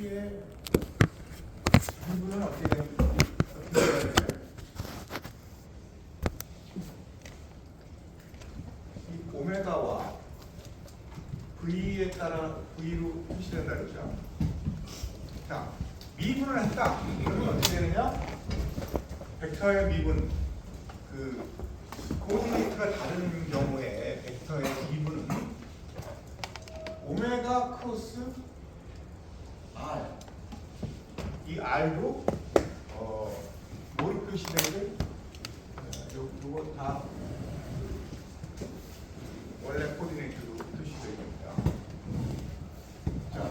P의 미분은 어떻게 되죠? 이 오메가와 V에 따라 V로 표시된다 그러죠. 자, 미분을 했다. 그러면 어떻게 되느냐? 벡터의 미분, 그 코디네이트가 다른 경우에 벡터의 미분은 오메가 크로스 R, 이 R도 뭐로 표시되고 요거 다 원래 코디네이트로 표시되어 있습니다. 자,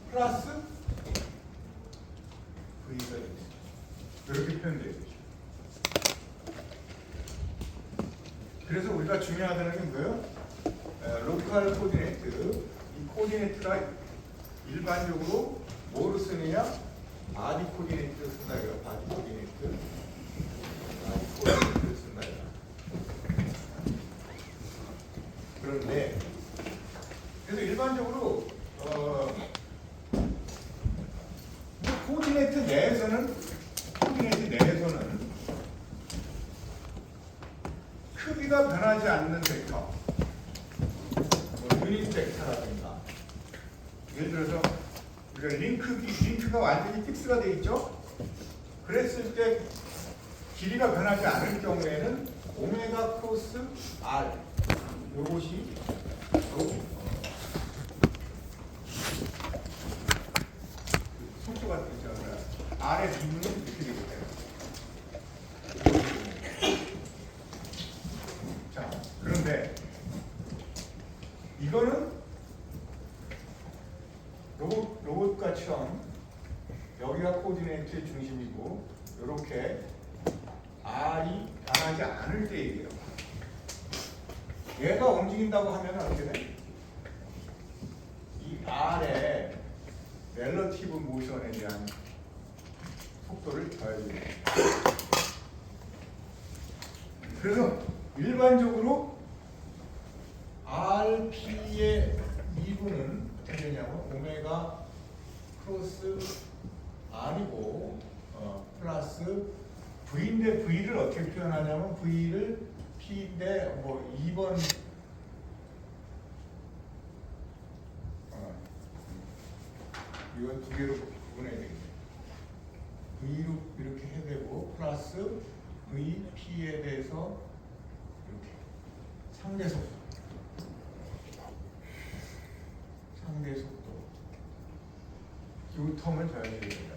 플러스 V가 이렇게 표현되어 있죠. 그래서 우리가 중요하다는 게 뭐예요? 로컬 코디네이트. 이 코디네이트가 일반적으로 뭐로 쓰느냐? 바디 코디네이트를 쓴다 이거. 바디 코디네이트. 바디 코디네이트를 쓴다 이거. 그런데 그래서 일반적으로 코디네이트 내에서는 크기가 변하지 않는 벡터, 뭐 유닛 벡터라든가, 예를 들어서 우리가 링크가 완전히 픽스가 돼 있죠. 그랬을 때 길이가 변하지 않을 경우에는 오메가 크로스 R 요것이 속도가 되죠. R의 미분은 이렇게 되거든요. 자, 그런데 이거는 로봇과처럼 여기가 코디네이트의 중심이고 이렇게 R이 변하지 않을 때이에요. 얘가 움직인다고 하면 어떻게 돼? 이 R의 렐러티브 모션에 대한 속도를 더해줍니다. 그래서 일반적으로 RP의 미분은 어떻게 되냐면 오메가 크로스 R이고 플러스 V인데 V를 어떻게 표현하냐면 V를 P인데 뭐 2번 이건 두 개로 구분해야 되겠네요. V로 이렇게 해야 되고 플러스 V, P에 대해서 이렇게 상대 속도 이 텀을 더해야 됩니다.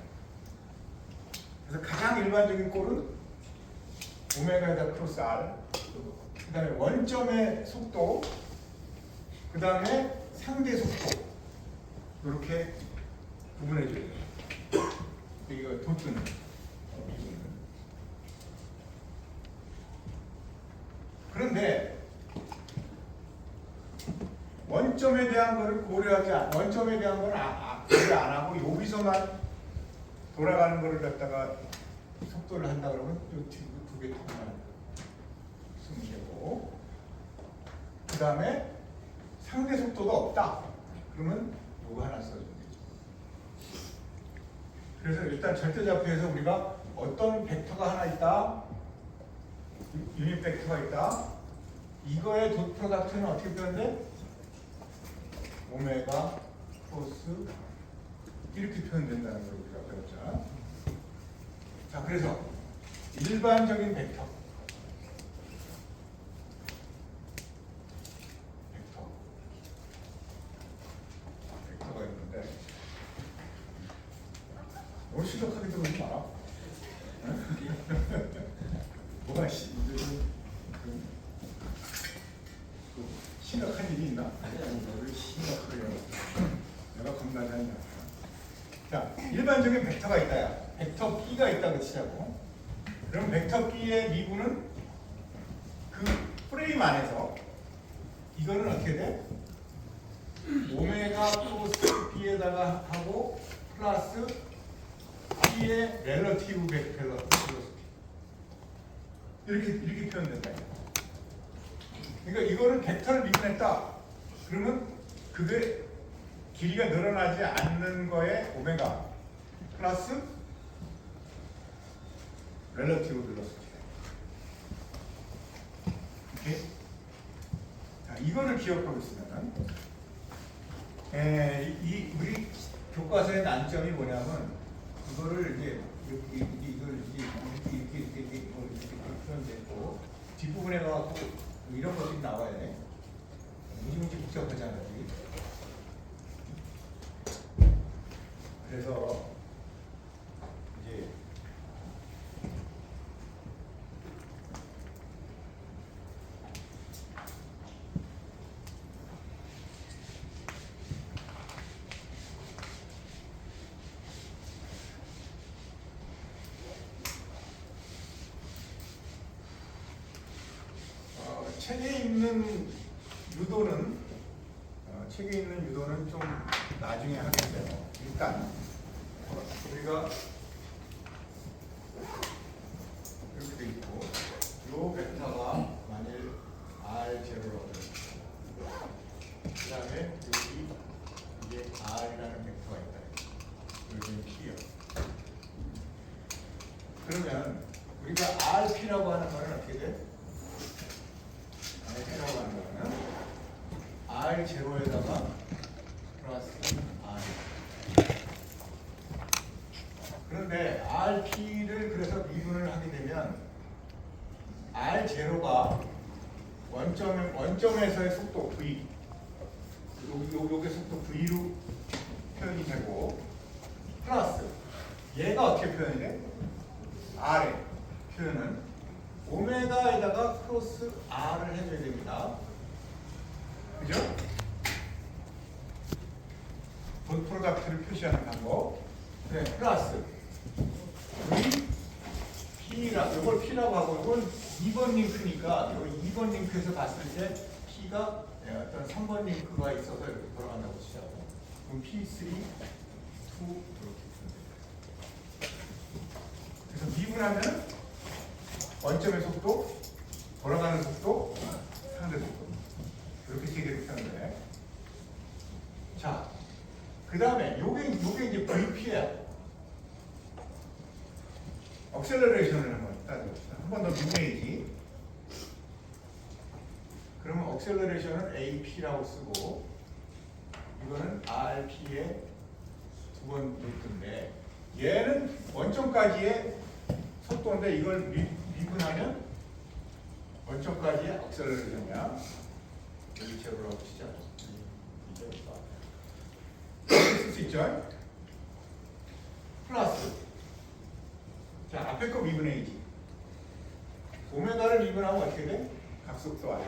그래서 가장 일반적인 꼴은 오메가에다 크로스 R, 그 다음에 원점의 속도, 그 다음에 상대 속도 이렇게 구분해 줘야 돼요. 이거 돋는 그런데 원점에 대한 거를 고려하지 원점에 대한 거는 고려 안 하고 여기서만 돌아가는 거를 갖다가 속도를 한다 그러면 두 개 통만 쓰면 되고, 그 다음에 상대 속도가 없다 그러면 이거 하나 써주면 되죠. 그래서 일단 절대좌표에서 우리가 어떤 벡터가 하나 있다, 유닛 벡터가 있다, 이거의 돗 프로덕트는 어떻게 표현돼? 오메가 크로스 이렇게 표현된다는 걸 우리가 배웠잖아. 자, 그래서 일반적인 벡터가 있는데 너무 심각하게 들어오지 마라. 뭐가 심각한 일이 있나? 너를 심각하게 내가 겁나지 않냐. 자, 일반적인 벡터가 있다야. 벡터 B가 있다고 치자고. 그럼 벡터 B의 미분은 그 프레임 안에서 이거는 어떻게 돼? 오메가 크로스 B에다가 하고 플러스 P의 렐러티브 벨로시티 이렇게 표현된다. 그러니까 이거를 벡터를 미분했다. 그러면 그게 길이가 늘어나지 않는 거에 오메가 플러스 렐러티브 벨로시티. 오케이? 자, 이거를 기억하고 있으면은 우리 교과서의 난점이 뭐냐면 이거를 이제 이걸 이렇게 표현되고 뒷부분에 가고 이런 것들이 나와야 돼. 무지무지 복잡하잖아. 그래서 이제 책에 있는 유도는 좀 나중에 하겠어요. 일단 우리가 이렇게 돼 있고 요 벡터가 만일 R0라고 그 다음에 여기 이게 R이라는 벡터가 있다. 여기는 P요. 그러면 우리가 RP라고 하는 거는 어떻게 돼? RP라고 하는 거는 R0에다가 플러스 R. 그런데 RP를 그래서 미분을 하게 되면 R0가 원점에서의 속도 V, 요게 속도 V로 표현이 되고 플러스 얘가 어떻게 표현이 돼? R의 표현은 오메가에다가 크로스 R을 해줘야 됩니다. 그죠? 본 프로덕트를 표시하는 방법. 네, 플러스 V P라, 이걸 P라고 하고 이건 2번 링크니까 이 2번 링크에서 봤을 때 P가 어떤 3번 링크가 있어서 이렇게 돌아간다고 치자고. 그럼 P3, 2 이렇게 그래서 미분하면 원점의 속도, 돌아가는 속도, 상대 속도 이렇게 세 개로 표현돼. 자, 그 다음에 요게 이제 VP야. 억셀러레이션을 한번 따져봅시다. 한 번 더 눈내야지. 그러면 억셀러레이션은 AP라고 쓰고 이거는 RP의 두 번 루트인데 얘는 원점까지의 속도인데 이걸 미분하면 원점까지의 억셀러레이션이야. 여기 제로라고 치자. 이렇게 쓸 수 있죠? 플러스 자, 앞에 거 미분해야지. 오메가를 미분하면 어떻게 돼? 각속도 R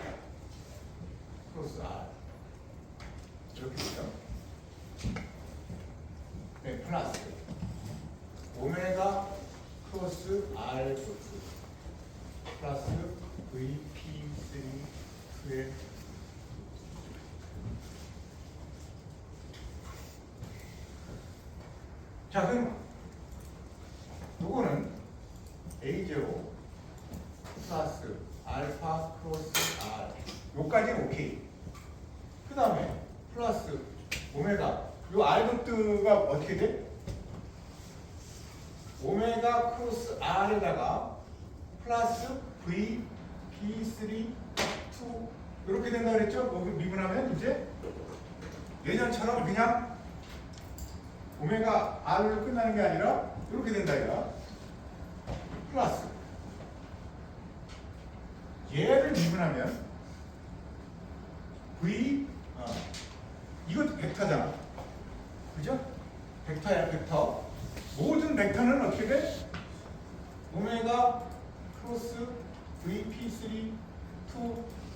크로스 R 이렇게 되죠? 네, 플러스 오메가 크로스 R 플러스 VP3 2의 자, 그럼 요거는 A0 플러스 알파 크로스 R 요까지는 오케이. 그 다음에 플러스 오메가 요 R도트가 어떻게 돼? 오메가 크로스 R에다가 플러스 V P3 2 이렇게 된다 그랬죠? 여기 미분하면 이제 예전처럼 그냥 오메가 R로 끝나는 게 아니라 이렇게 된다 이거. 플러스 얘를 미분하면 V 이것도 벡터잖아. 그죠? 벡터야, 벡터. 모든 벡터는 어떻게 돼? 오메가 크로스 VP3 2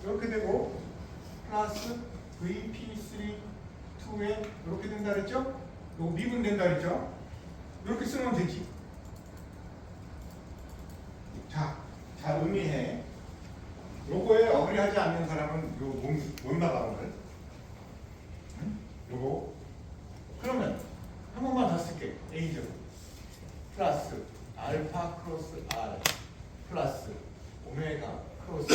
이렇게 되고 플러스 VP3 2에 이렇게 된다 그랬죠? 요거 미분된다 그랬죠? 이렇게 쓰면 되지. 자, 잘 의미해. 요거에 어그리하지 않는 사람은 못 나가 오늘. 응? 요거. 그러면 한 번만 더 쓸게. A죠. 플러스 알파 크로스 R 플러스 오메가 크로스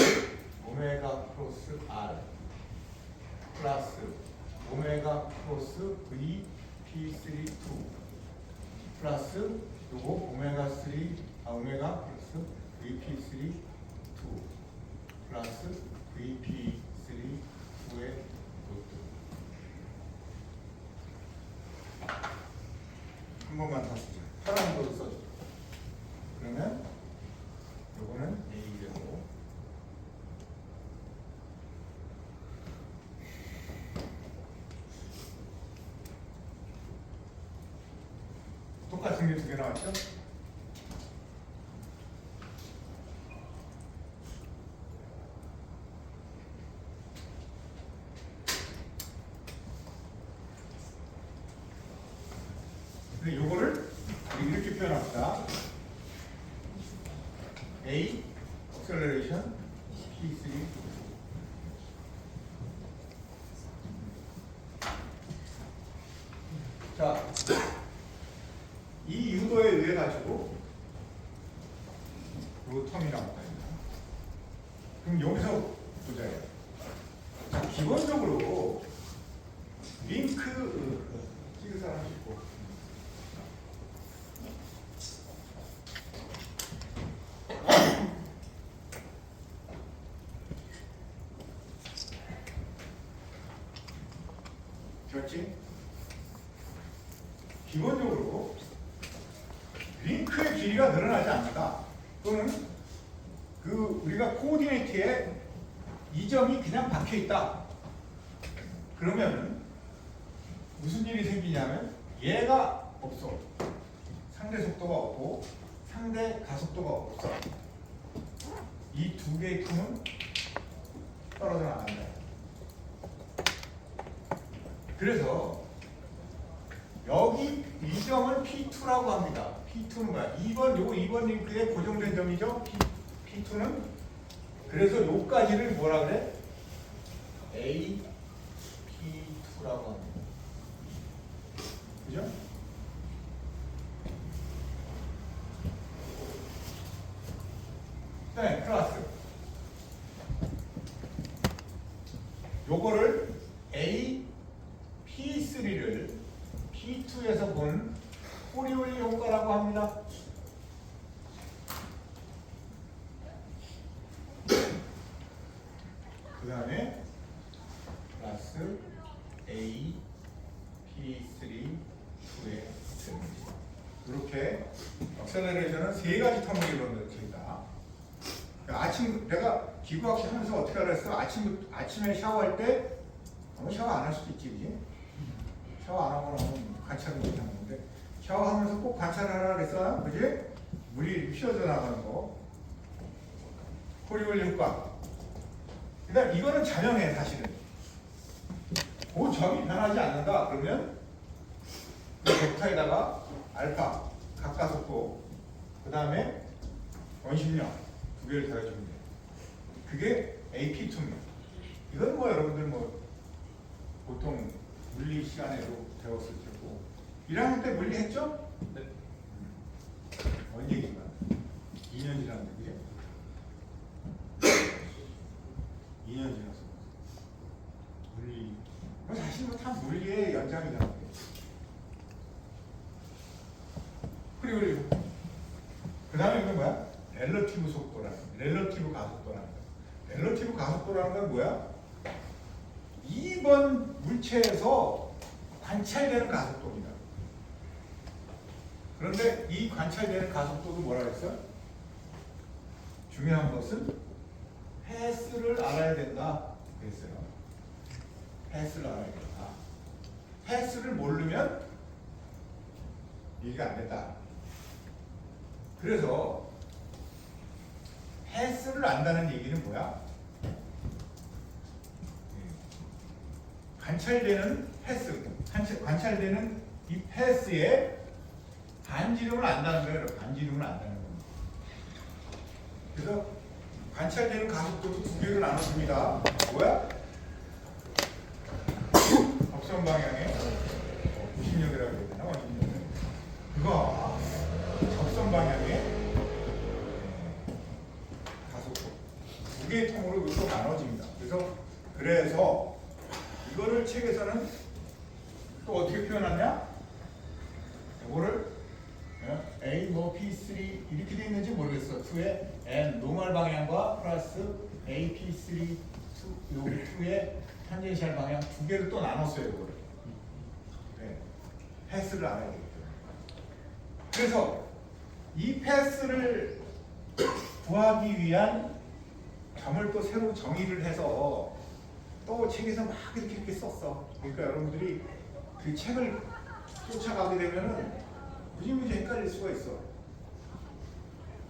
R 플러스 오메가 크로스 V P3 2 플러스 요거 오메가 3 오메가 플러스 VP3 2 플러스 VP3 2의 로트. 한 번만 더 쓰자. 파란 거로 써줘. 그러면 요거는 A되고 똑같은 게 두 개 나왔죠? 근데 요거를 이렇게 표현합시다. A acceleration P3 자, 이 유도에 의해 가지고 요 텀이 나왔다. 그럼 여기서 보자요. 자, 기본적으로 링크 찍을 사람 있고 그렇지? 기본적으로 링크의 길이가 늘어나지 않는다. 또는 그 우리가 코오디네이트에 이 점이 그냥 박혀 있다. 그러면 무슨 일이 생기냐면 얘가 없어. 상대 속도가 없고 상대 가속도가 없어. 이 두 개의 틈은 떨어져 나간다. 그래서 여기 이 점을 P2라고 합니다. P2는 뭐야? 2번 링크에 고정된 점이죠. P2는 그래서 요까지를 뭐라 그래? A P2라고 합니다. 그죠? 네, 플러스 요거를 A P3를 P2에서 본 코리올리 효과라고 합니다. 그 다음에 플러스 A P3 2의 셈입니다. 이렇게 액셀러레이션은 세 가지 텀을 이루어집니다. 아침 내가 기구학식 하면서 어떻게 알았어? 아침에 샤워할 때 샤워 안 할 수도 있지, 그지? 샤워 안 하고 나면 관찰을 못 하는 건데 샤워하면서 꼭 관찰을 하라 그랬어, 그지? 물이 휘어져 나가는 거. 코리올리 효과. 그러니까 이거는 자명해 사실은. 그 점이 변하지 않는다. 그러면 그 벡터에다가 알파 각가속도 그 다음에 원심력 두 개를 더해주면 돼. 그게 AP2입니다. 이건 뭐 여러분들 뭐 보통 물리 시간에도 배웠을 테고 1학년 때 물리 했죠? 네. 언제인가? 2년 지났는데 그게? 2년 지났어. 물리 사실 뭐 다 물리의 연장이잖아. 그리고 그 다음에 이건 뭐야? 렐러티브 속도라는 거. 렐러티브 가속도라는 거. 렐러티브 가속도라는 건 뭐야? 2번 물체에서 관찰되는 가속도입니다. 그런데 이 관찰되는 가속도도 뭐라 그랬어? 중요한 것은 패스를 알아야 된다 그랬어요. 패스를 알아야 된다. 패스를 모르면 이게 안 된다. 그래서 패스를 안다는 얘기는 뭐야? 관찰되는 패스, 관찰되는 이 패스의 반지름을 안다는 거예요. 반지름을 안다는 겁니다. 그래서 관찰되는 가속도도 두 개로 나눠집니다. 뭐야? 적선 방향의 90력이라고 해야 되나? 그거 적선 방향의 가속도 두 개의 통으로 이것도 나눠집니다. 그래서 이거를 책에서는 또 어떻게 표현하냐? 이거를 P3 이렇게 돼 있는지 모르겠어. 2에 N 노멀 방향과 플러스 AP3 여기 2에 탄젠셜 방향 두 개를 또 나눴어요. 이거를. 네. 패스를 알아야 되겠죠. 그래서 이 패스를 구하기 위한 점을 또 새로 정의를 해서 또 책에서 막 이렇게 썼어. 그러니까 여러분들이 그 책을 쫓아가게 되면은 무지무지 헷갈릴 수가 있어.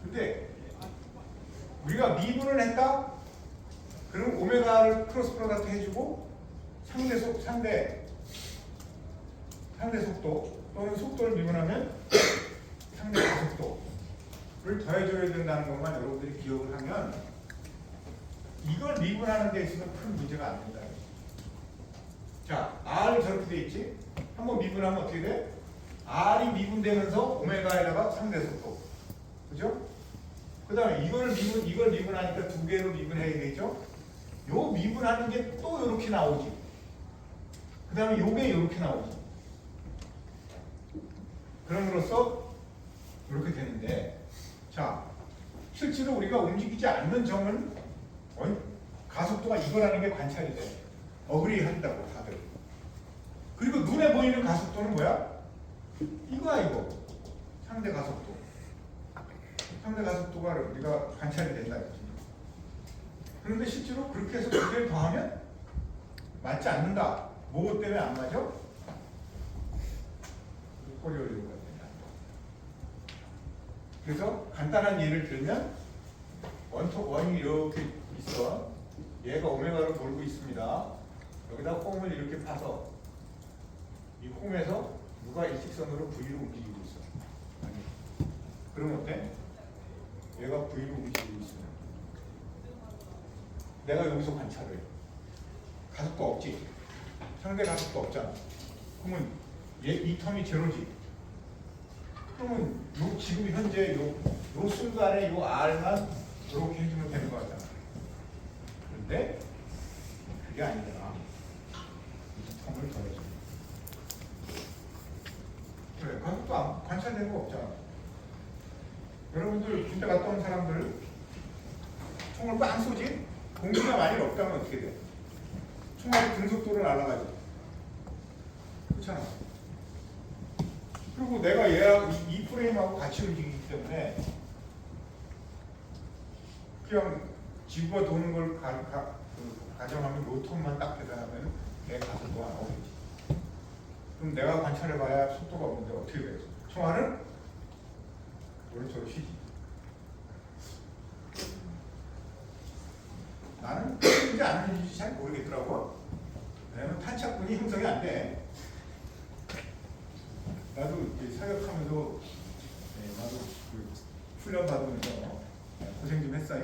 근데 우리가 미분을 했다? 그럼 오메가를 크로스 프로덕트 해주고 상대 속도 또는 속도를 미분하면 상대 가속도를 더해줘야 된다는 것만 여러분들이 기억을 하면 이걸 미분하는 데 있어서 큰 문제가 안 된다. 자, R 저렇게 돼 있지? 한번 미분하면 어떻게 돼? R이 미분되면서 오메가에다가 상대 속도. 그죠? 그 다음에 이걸 미분하니까 두 개로 미분해야 되죠? 요 미분하는 게 또 이렇게 나오지. 그 다음에 요게 이렇게 나오지. 그럼으로써 이렇게 되는데, 자, 실제로 우리가 움직이지 않는 점은 가속도가 이거라는 게 관찰이 돼. 어그리 한다고 다들. 그리고 눈에 보이는 가속도는 뭐야? 이거야 이거. 상대 가속도. 상대 가속도가 우리가 관찰이 된다. 그런데 실제로 그렇게 해서 두 개를 더하면 맞지 않는다. 뭐 때문에 안 맞아? 꼬리 올리고 가야 된다. 그래서 간단한 예를 들면 원이 이렇게 있어. 얘가 오메가로 돌고 있습니다. 여기다 홈을 이렇게 파서 이 홈에서 누가 일직선으로 V로 움직이고 있어. 그럼 어때? 얘가 V로 움직이고 있어. 내가 여기서 관찰을 해. 가속도 없지. 상대 가속도 없잖아. 그러면 이 텀이 제로지. 그러면 지금 현재 요 순간에 요 R만 이렇게 해주면 되는 거잖아. 근데 그게 아니잖아. 이 텀을 더해줘. 그래, 가속도 관찰된 거 없잖아. 여러분들 군대 갔다 온 사람들 총을 빵 쏘지? 공기가 많이 없다면 어떻게 돼? 총알이 등속도로 날아가지. 그렇잖아. 그리고 내가 이 프레임하고 같이 움직이기 때문에 그냥 지구가 도는 걸 가정하면 로톤만 딱 계산하면 내 가속도가 나오겠지. 그럼 내가 관찰해봐야 속도가 없는데 어떻게 돼? 총알은 오른쪽으로 휘지. 나는 휘지 안 휘지 잘 모르겠더라고. 왜냐면 탄착군이 형성이 안 돼. 나도 이제 사격하면서 나도 그 훈련 받으면서 고생 좀 했어요.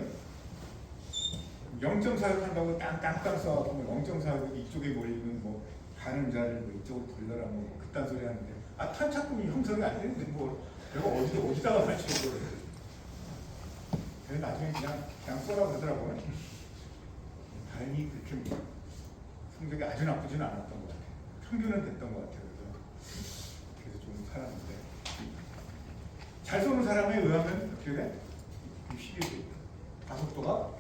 0점 사격한다고 땅땅땅 쏴갖고 0점 사격 이쪽에 몰리면 뭐 가는 자를 뭐 이쪽으로 돌려라 뭐 그딴 소리 하는데 탄착군이 형성이 안 되는데 뭐 내가 어디다가 맞추고 그래. 그래서 나중에 그냥 쏘라고 그러더라고요. 다행히 그렇게 성적이 아주 나쁘지는 않았던 것 같아요. 평균은 됐던 것 같아요. 그래서 좀 살았는데 잘 쏘는 사람에 의하면 어떻게 돼? 쉽게 돼. 가속도가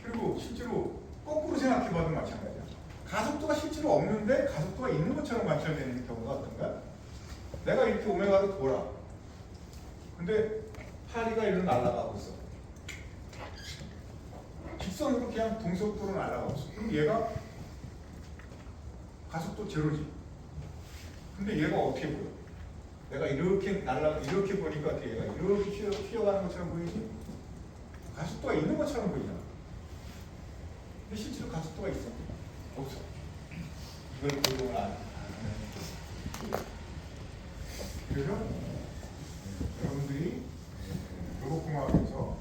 그리고 실제로 거꾸로 생각해봐도 마찬가지야. 가속도가 실제로 없는데 가속도가 있는 것처럼 관찰되는 경우가 어떤가? 내가 이렇게 오메가로 돌아. 근데 파리가 이리로 날아가고 있어. 직선으로 그냥 동속도로 날아가고 있어. 그럼 얘가 가속도 제로지. 근데 얘가 어떻게 보여? 내가 이렇게 보니까 어떻게 얘가 이렇게 휘어가는 것처럼 보이지? 가속도가 있는 것처럼 보이잖아. 근데 실제로 가속도가 있어? 없어. 이걸 적용을 안 하는. 그래서 여러분들이 로봇공학에서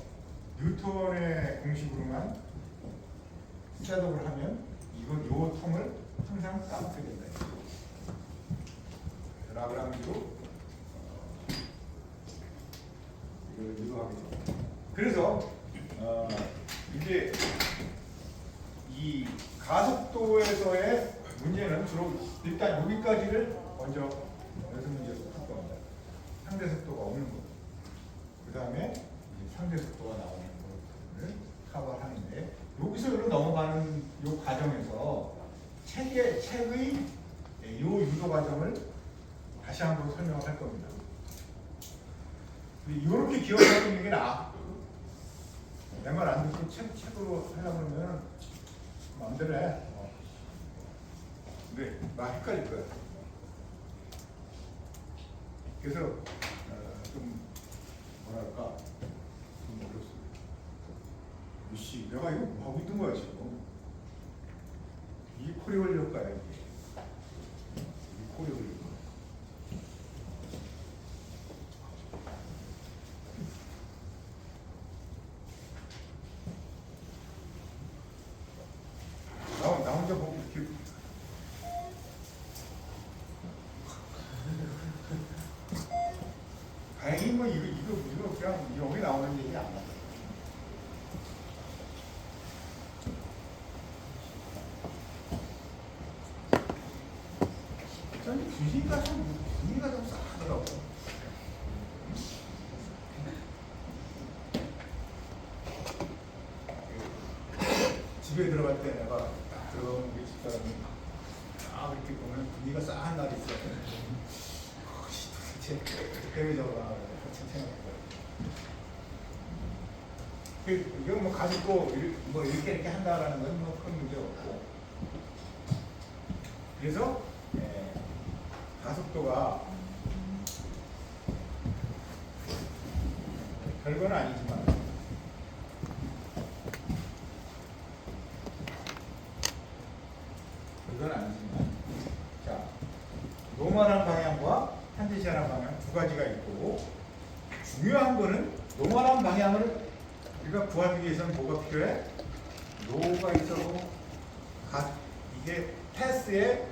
뉴턴의 공식으로만 셋업을 하면 이건 요 텀을 항상 까먹게 된다. 라그랑지로 이걸 유도하겠죠. 그래서 이제 이 가속도에서의 문제는 주로 일단 여기까지를 먼저 연습 문제로 풀 겁니다. 상대 속도가 없는 거. 그 다음에 상대 속도가 나오는 것을 커버를 하는데 여기서 여기로 넘어가는 이 과정에서 책의 이 유도 과정을 다시 한번 설명을 할 겁니다. 이렇게 기억하고 있는 게 나아. 내 말 안 듣고 책으로 하려고 그러면 마음대로 해. 근데 막 헷갈릴 거야. 그래서 좀 뭐랄까 좀 어렵습니다. 씨, 내가 이거 뭐 하고 있는 거야 지금? 이게 코리올 효과야 이게. 이 코리올 효과. 나 혼자 보고 이렇게. 다행히 뭐 이거 그냥 여기 나오는 얘기 안 나와. 저는 분위기가 좀 싸하더라고. 집에 들어갈 때 내가 딱 들어오는 게 집사람이 이렇게 보면 분위기가 싸한 날이 있어요. 도대체 때문에 저러나 생각해요. 이거 뭐 가지고 뭐 이렇게 한다라는 건 뭐 큰 문제 없고. 그래서 가속도가 별건 아니지만 자, 노멀한 방향과 탄젠셜한 방향 두 가지가 있고 중요한 거는 노멀한 방향을 우리가 구하기 위해서는 뭐가 필요해? 로가 있어도 이게 패스의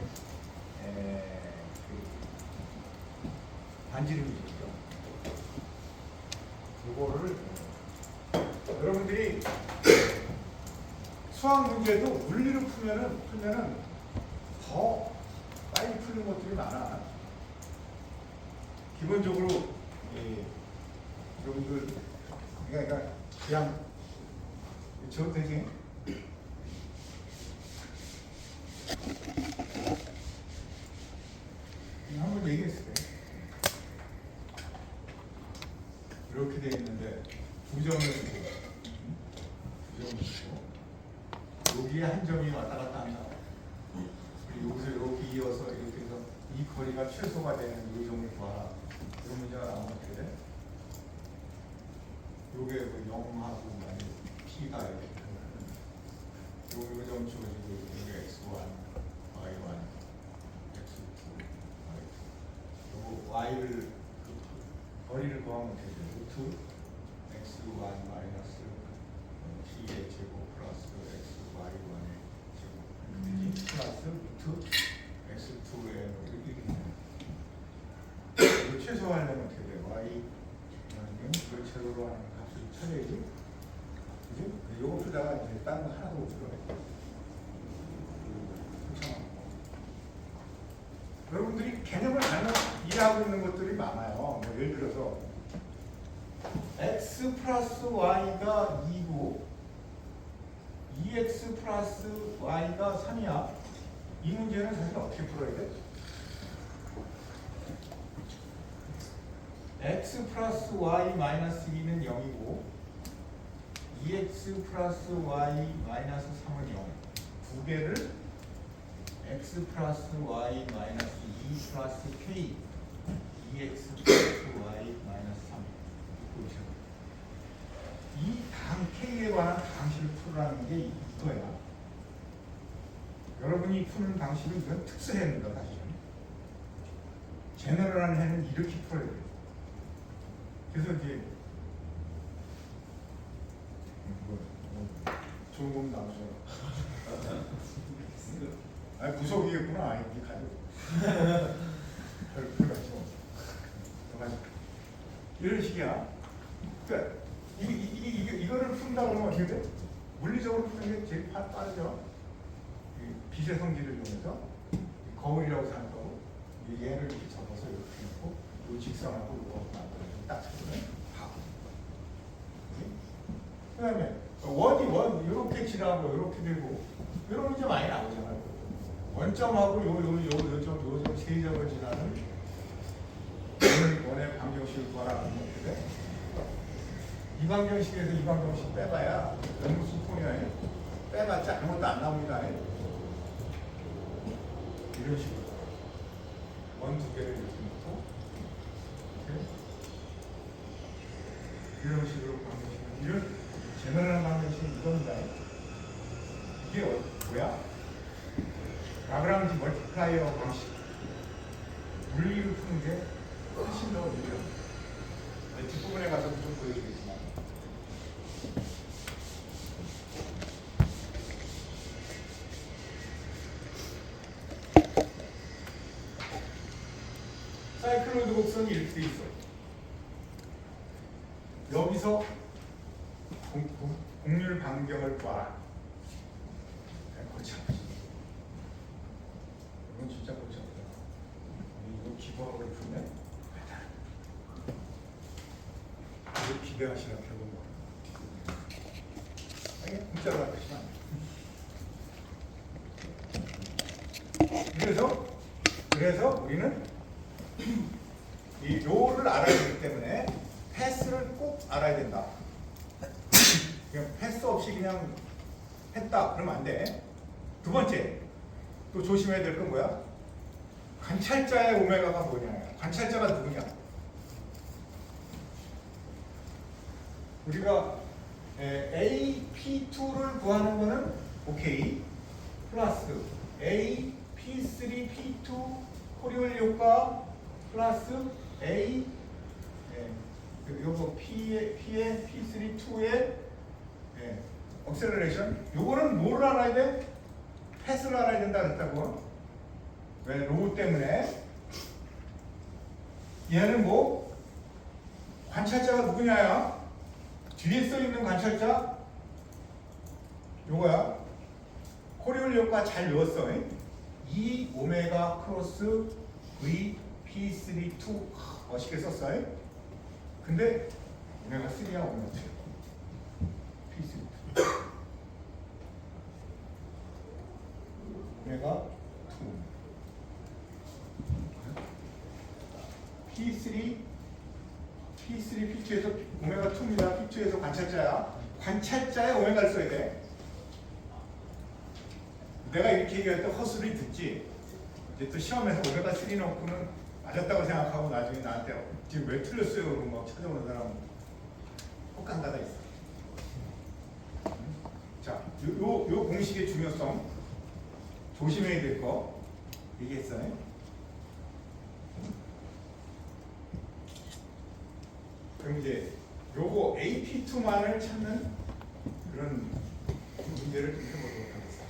반지름이죠. 이거를 여러분들이 수학 문제도 물리로 풀면은 더 빨리 푸는 것들이 많아. 기본적으로 여러분들 그러니까 그냥 저 되게 한번 얘기했을 때 이렇게 돼 있는데 부정을 쓰고 여기에 한 점이 왔다 갔다 한다. 여기서 이렇게 이어서 이렇게 해서 이 거리가 최소가 되는 요점을 구하라. 이런 문제가 나오면 어떻게 돼? 요게 0하고 P가 이렇게 요점 주어지고 요게 X1, Y1, X2, Y2 요거 Y를 거리를 구하면 어떻게 돼? 루트 X1 마이너스 P의 제곱 플러스 XY1의 제곱 플러스 루트 X2의 이렇게 이거 최소화하려면 어떻게 돼? Y 이걸 제로로 하는 값을 찾아야지. 그지? 요거 풀다가 이제 다른 거 하나도 못 풀어. 여러분들이 개념을 잘못 이해하고 있는 것들이 많아요. 뭐 예를 들어서 x 플러스 y가 2고 2x 플러스 y가 3이야. 이 문제는 사실 어떻게 풀어야 돼? x 플러스 y 마이너스 2는 0이고 2x 플러스 y 마이너스 3은 0. 두 개를 x 플러스 y 마이너스 2 플러스 k 2x 플러스 y 마이너스 3 이 강 k에 관한 방식을 풀으라는 게 이거야. 여러분이 푸는 방식은 이건 특수해입니다. 사실은 제너럴한 해는 이렇게 풀어야 돼요. 그래서 이제 좋은 건 나오죠. 아 구석이겠구나. 아니 네 가족. 별 같이 가족. 이런 식이야. 그러니까 이거를 푼다 그러면 어떻게 돼? 물리적으로 푸는 게 제일 빠르죠. 빛의 성질을 이용해서 거울이라고 생각하고 얘를 이렇게 접어서 이렇게 놓고 이 직선하고 이거 만들어서 딱 잡으면 하고. 그다음에 원 이렇게 지나고 이렇게 되고 이런 문제 많이 나오잖아요. 원점하고 요점 세 점을 지나는 원의 방정식을 구하라는 건데 이 방정식에서 이 방정식 빼봐야 너무 수풍이야. 빼봤자 아무것도 안 나옵니다. 이런 식으로 원 두 개를 이렇게 놓고 이런 식으로 방정식 이런 제너럴한 방정식이 이겁니다. 이게 뭐야? 라그랑지 멀티플라이어 방식 물리로 푸는 게 훨씬 더 유리해요. 뒷부분에 가서 좀 보여드리겠지만 사이클로이드 곡선이 이렇게 돼 있어. 여기서 곡률 반경을 구하라. 골치 아프지. 이건 진짜 골치 아프다. 이거 기본으로 풀면 이거 기대하시라 결국 뭐. 아니 문자로 하시면 안 돼. 그래서 우리는 이 롤을 알아야 되기 때문에 패스를 꼭 알아야 된다. 그냥 패스 없이 그냥 했다 그러면 안 돼. 두 번째 또 조심해야 될 건 뭐야? 관찰자의 오메가가 뭐냐? 관찰자가 누구냐? 우리가 AP2를 구하는 거는 오케이 플러스 AP3, P2 코리올 효과 플러스 A 요거 P의 P3, 2의 억셀러레이션 요거는 뭐를 알아야 돼? 패스를 알아야 된다 그랬다고. 왜? 로우 때문에. 얘는 뭐? 관찰자가 누구냐야? 뒤에 써있는 관찰자 요거야. 코리올 효과 잘 외웠어. E 오메가 크로스 V P3, 2 멋있게 썼어. 근데 오메가 3야 오메가 2. P3, 2 오메가 2 P3, P2에서 오메가 2입니다. P2에서 관찰자야. 관찰자에 오메가를 써야 돼. 내가 이렇게 얘기할 때 헛소리 듣지. 이제 또 시험에서 오메가 3 넣고는 맞았다고 생각하고 나중에 나한테 지금 왜 틀렸어요? 그러고 막 찾아오는 사람 혹한가다 있어. 자, 요 공식의 중요성 조심해야 될 거 얘기했어요. 그럼 이제 요거 AP2만을 찾는 그런 문제를 좀 해보도록 하겠습니다.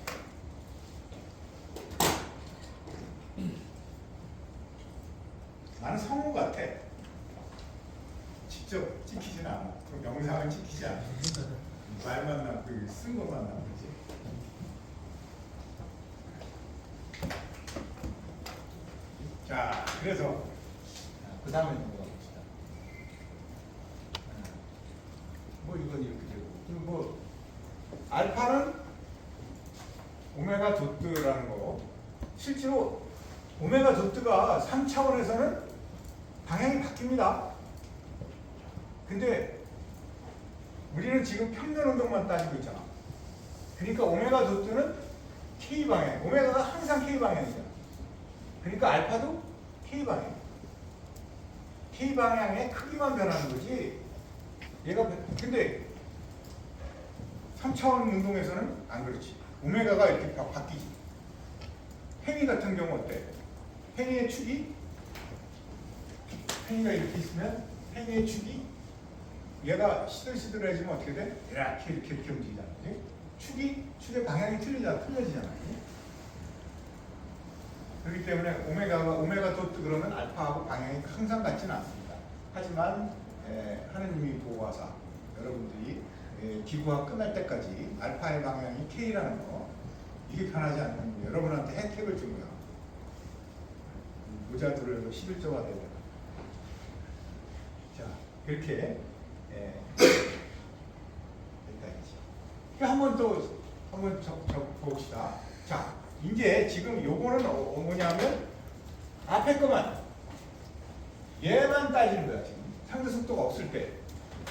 나는 성우 같아. 직접 찍히진 않아. 그 영상은 찍히지 않아. 말만 남고 쓴 것만 남지. 자, 그래서 그 다음에 넘어가 봅시다. 뭐 이건 이렇게 되고, 그리고 뭐 알파는 오메가 도트라는 거. 실제로 오메가 도트가 3차원에서는 방향이 바뀝니다. 근데 우리는 지금 평면 운동만 따지고 있잖아. 그러니까 오메가 도트는 K 방향. 오메가가 항상 K 방향이잖아. 그러니까 알파도 K 방향. K 방향의 크기만 변하는 거지. 얘가 근데 3차원 운동에서는 안 그렇지. 오메가가 이렇게 바뀌지. 팽이 같은 경우 어때? 팽이의 축이 팽이가 이렇게 있으면 팽이의 축이 얘가 시들시들해지면 어떻게 돼? 이렇게 움직이잖아. 축의 방향이 틀려지잖아. 그렇기 때문에 오메가 도트 그러면 알파하고 방향이 항상 같지는 않습니다. 하지만 하느님이 보호하사 여러분들이 기구학 끝날 때까지 알파의 방향이 K라는 거 이게 변하지 않는 여러분한테 혜택을 준 거야. 모자 들어서 11조가 되잖아. 자, 이렇게 한번 또 한번 봅시다. 자, 이제 지금 요거는 뭐냐면 앞에 거만 얘만 따지는 거야. 지금 상대 속도가 없을 때,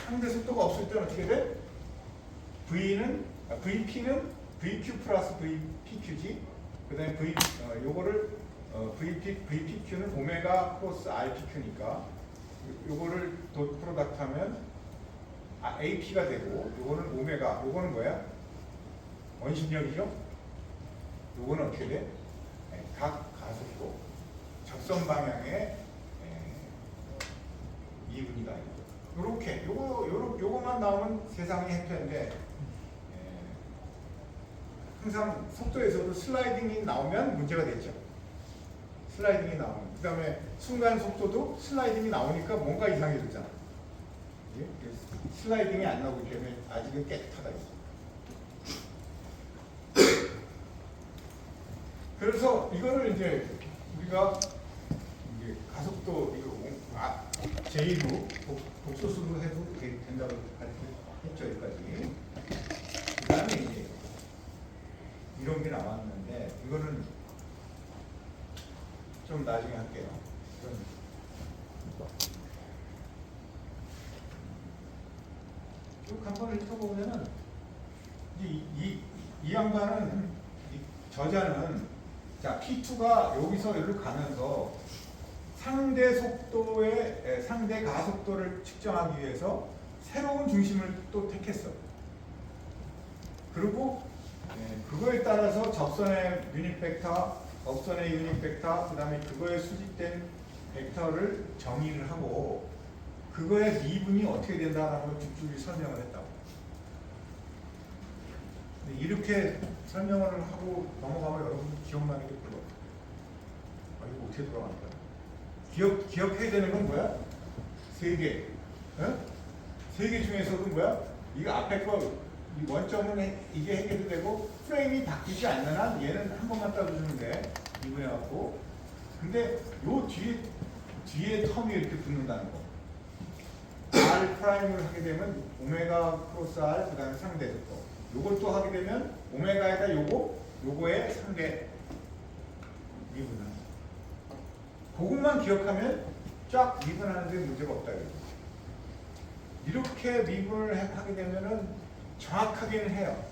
상대 속도가 없을 때는 어떻게 돼? VP는 VQ 플러스 VPQ지. 그다음에 요거를 VPQ는 오메가 크로스 RPQ니까 요거를 도 프로덕트 하면 AP가 되고, 요거는 오메가, 요거는 뭐야? 원심력이죠? 요거는 어떻게 돼? 각 가속도 적선 방향의 미분이다. 요렇게 요거만 나오면 세상이 해피인데, 항상 속도에서도 슬라이딩이 나오면 문제가 되죠. 슬라이딩이 나오면. 그 다음에 순간 속도도 슬라이딩이 나오니까 뭔가 이상해졌잖아. 예? 슬라이딩이 안 나오기 때문에 아직은 깨끗하다. 그래서 이거를 이제 우리가 이제 가속도 이거 제2로 독소수로 해도 된다고 했죠. 여기까지. 그 다음에 이제 이런 게 나왔는데 이거는 좀 나중에 할게요. 쭉 한번 읽어보면은 이 양반은 저자는 자 P2가 여기서 여기로 가면서 상대 속도의 상대 가속도를 측정하기 위해서 새로운 중심을 또 택했어. 그리고 그거에 따라서 접선의 유닛 벡터, 업선의 유닛 벡터, 그 다음에 그거에 수직된 벡터를 정의를 하고 그거의 미분이 어떻게 된다라는 걸 쭉쭉 설명을 했다고. 이렇게 설명을 하고 넘어가면 여러분 기억나는 게 별로 없어요. 이거 어떻게 돌아갈까? 기억해야 되는 건 뭐야? 세 개. 세 개 중에서도 뭐야? 이거 앞에 거, 이 원점은 이게 해결이 되고 프레임이 바뀌지 않는 한 얘는 한 번만 따져주면 돼. 미분해갖고. 근데 요 뒤에 텀이 이렇게 붙는다는 거. R 프라임을 하게 되면 오메가 크로스 R, 그 다음에 상대 속도. 요걸 또 하게 되면 오메가에다 요거의 상대 미분을. 그것만 기억하면 쫙 미분하는데 문제가 없다. 이렇게 미분을 하게 되면은 정확하게는 해요.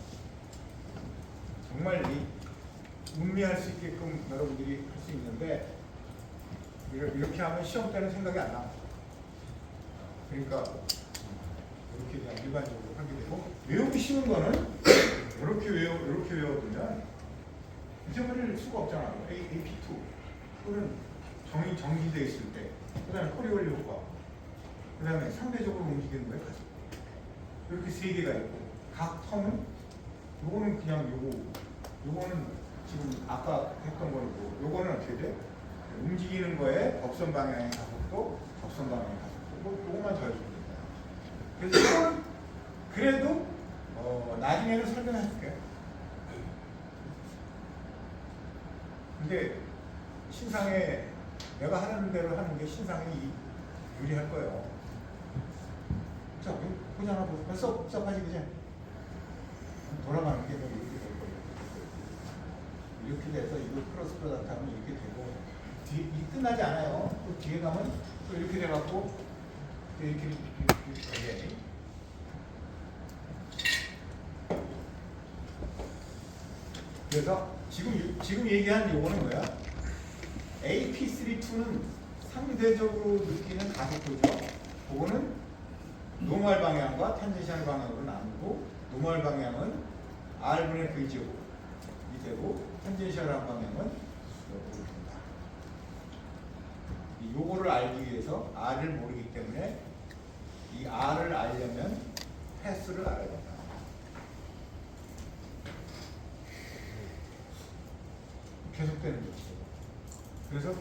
정말 음미할 수 있게끔 여러분들이 할 수 있는데 이렇게 하면 시험 때는 생각이 안 나. 그러니까 이렇게 그냥 일반적으로 하게 되고 외우기 쉬운 거는 이렇게 외워두면 잊어버릴 수가 없잖아. AP2 그거는 정지되어 있을 때, 그 다음에 코리올리 효과, 그 다음에 상대적으로 움직이는 거예요. 가속. 이렇게 세 개가 있고 각 텀은 요거는 그냥 요거는 지금 아까 했던 거고 요거는 어떻게 돼? 움직이는 거에 법선 방향의 가속도, 접선 방향의 가속도 요거만 더해주면 됩니다. 그래서 이건 그래도 나중에는 설명해 줄게요. 근데 신상에 내가 하는 대로 하는 게 신상이 유리할 거예요. 자, 보잖아. 벌써 복잡하지, 그지? 돌아가는 게 이렇게 될 거예요. 이렇게 돼서 이거 크로스 프로덕트 하면 이렇게 되고 이 끝나지 않아요. 또 뒤에 가면 또 이렇게 돼갖고 이렇게 되게. 그래서 지금 얘기한 요거는 뭐야? AP32는 상대적으로 느끼는 가속도죠. 그거는 노멀 방향과 탄젠셜 방향으로 나누고 노멀 방향은 R분의 V제곱이 되고 탄젠셜한 방향은 옆으로 된다. 요거를 알기 위해서 R을 모르기 때문에 이 R을 알려면 패스를 알아야 된다. 계속되는 거죠. 그래서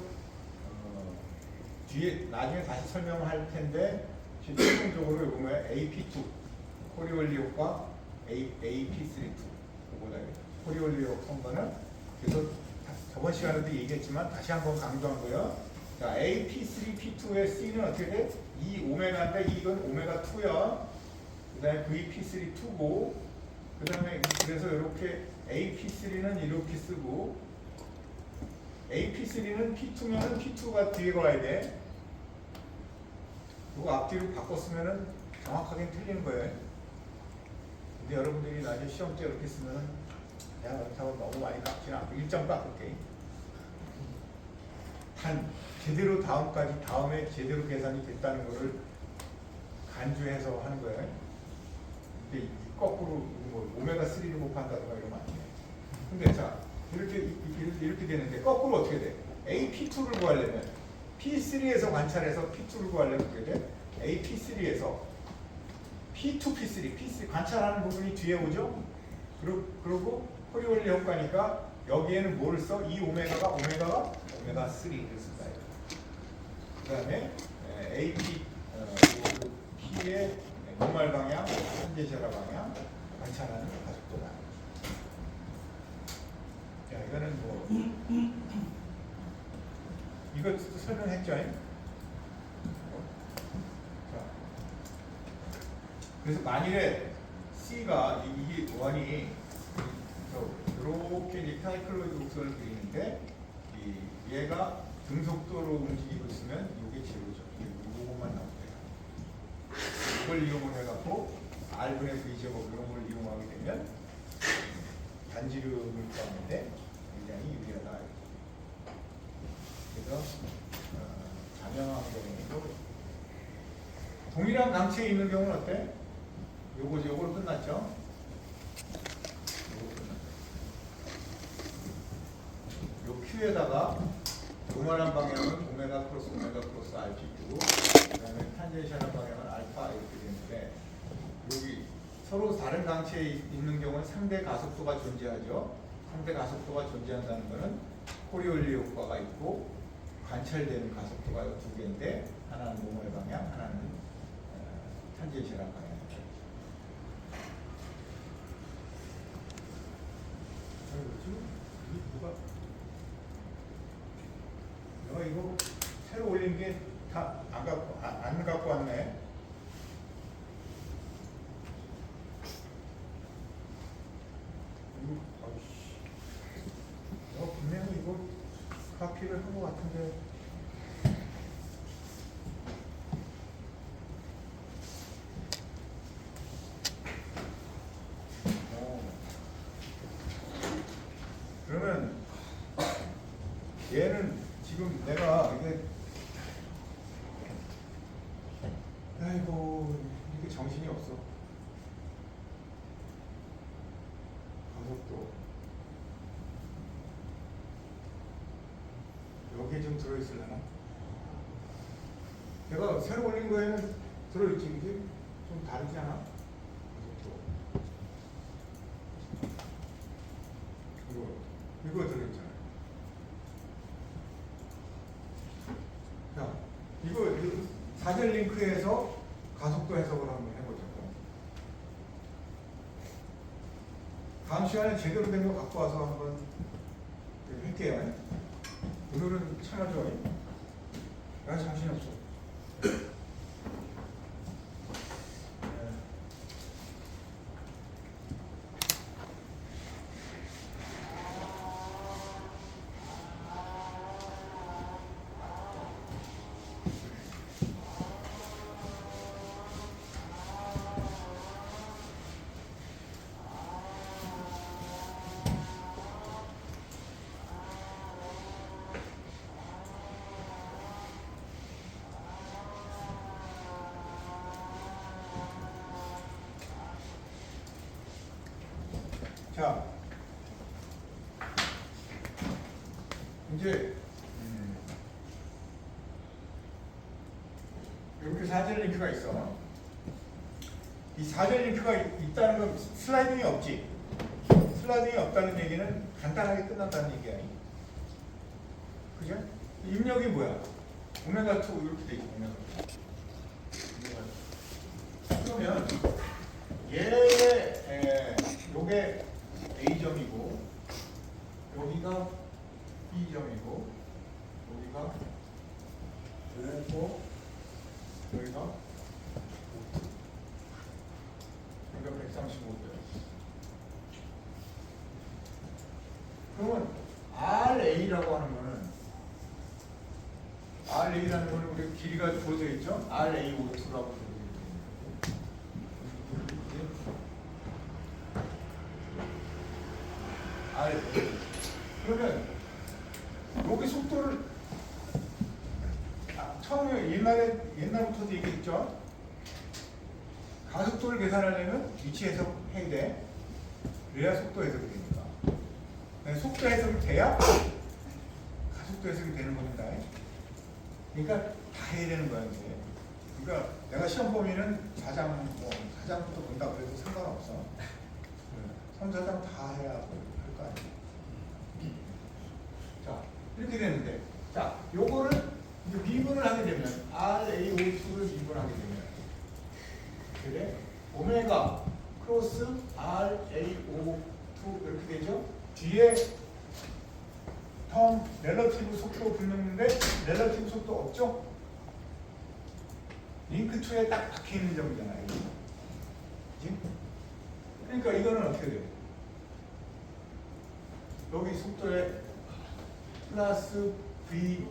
뒤에 나중에 다시 설명을 할 텐데 최종적으로 이거 뭐야? AP2 코리올리 효과 AP32 그거다. 코리올리 효과 한 거는 그래서 저번 시간에도 얘기했지만 다시 한번 강조한 거예요. 자, A, P3, P2의 C는 어떻게 돼? 이 오메가인데 이건 오메가 2야. 그다음에 V, P3, 2고. 그다음에 그래서 이렇게 A, P3는 이렇게 쓰고 A, P3는 P2면은 P2가 뒤에 가야 돼. 이거 앞뒤로 바꿨으면은 정확하게 틀리는 거예요. 근데 여러분들이 나중에 시험 때 이렇게 쓰면은 내가 그렇다고 너무 많이 깎지는 않고 1점 깎을게. 단 제대로 다음에 제대로 계산이 됐다는 거를 간주해서 하는 거예요. 근데 거꾸로 뭐 오메가 3를 곱한다든가 이러면 안 돼. 근데 자 이렇게 되는데 거꾸로 어떻게 돼? A P2를 구하려면 P3에서 관찰해서 P2를 구하려면 어떻게 돼? A P3에서 P2 P3 P3 관찰하는 부분이 뒤에 오죠? 그리고 코리올리 효과니까 여기에는 뭐를 써? 이 오메가가 오메가 3를 쓴다. 그 다음에 AP P의 노멀 방향, 현재시라 방향 관찰하는 가속도다. 자, 이거는 뭐 이거 설명했죠? 자, 그래서 만일에 C가 이게 원이 이렇게 이제 사이클로이드 곡선을 그리는데 얘가 등속도로 움직이고 있으면 이게 제로죠. 이것만 나오면 돼요. 이걸 이용을 해갖고 R분의 V제곱 이런 걸 이용하게 되면 단지름을 구하는데 굉장히 유리하다. 그래서 자명한 경우에도 동일한 강체에 있는 경우는 어때? 요거로 끝났죠? 요 Q에다가 노멀한 방향은 오메가 크로스 RPQ고 그 다음에 탄젠셜한 방향은 알파 이렇게 되는데 여기 서로 다른 강체에 있는 경우는 상대 가속도가 존재하죠. 상대 가속도가 존재한다는 것은 코리올리 효과가 있고 관찰되는 가속도가 두 개인데 하나는 노멀 방향, 하나는 탄젠셜한 방향. 내가 이거 새로 올린 게 다 안 갖고 왔네. 내가 분명히 이거 카피를 한 것 같은데. 그러면 얘는 지금 내가 이게 아이고 이게 정신이 없어. 가속도 여기에 좀 들어있으려나? 내가 새로 올린 거에는 들어있지. 이게 좀 다르지 않아? 가속도 이거 들어있잖아. 자, 이거 사전 링크에서 가속도 해석을 한번 해보자고. 다음 시간에 제대로 된 거 갖고 와서 한번 할게요. 오늘은 참아줘. 나 정신이 없어. 자, 이제 이렇게 사전 링크가 있어. 이 사전 링크가 있다는 건 슬라이딩이 없지. 슬라이딩이 없다는 얘기는 간단하게 끝난다는 얘기야. 그죠? 입력이 뭐야? 오메가 2 이렇게 돼 있고 오메가 2. 그러면 요게 A점이고 여기가 B점이고 여기가 그리고 여기가 135도예요. 그러면 RA라고 하는 거는 RA라는 거는 우리 길이가 주어져 있죠? RAO2라고 RA. 그러면 여기 속도를 처음에 옛날부터도 얘기했죠? 가속도를 계산하려면 위치 해석해야 돼. 그래야 속도 해석이 되니까. 속도 해석이 돼야 가속도 해석이 되는 겁니다. 그러니까 다 해야 되는 거야 이제. 그러니까 내가 시험 보면은 4장부터 본다 그래도 상관없어. 3, 4장 다 해야 할 거 아니야. 자 이렇게 되는데, 자 요거를 이제 미분을 하게 되면 RAO2를 미분하게 되면 그래 오메가 크로스 RAO2 이렇게 되죠. 뒤에 텀 렐러티브 속도 붙는데 렐러티브 속도 없죠? 링크 2에 딱 박혀 있는 점이잖아요. 그치? 그러니까 이거는 어떻게 돼요? 여기 속도에 플러스 V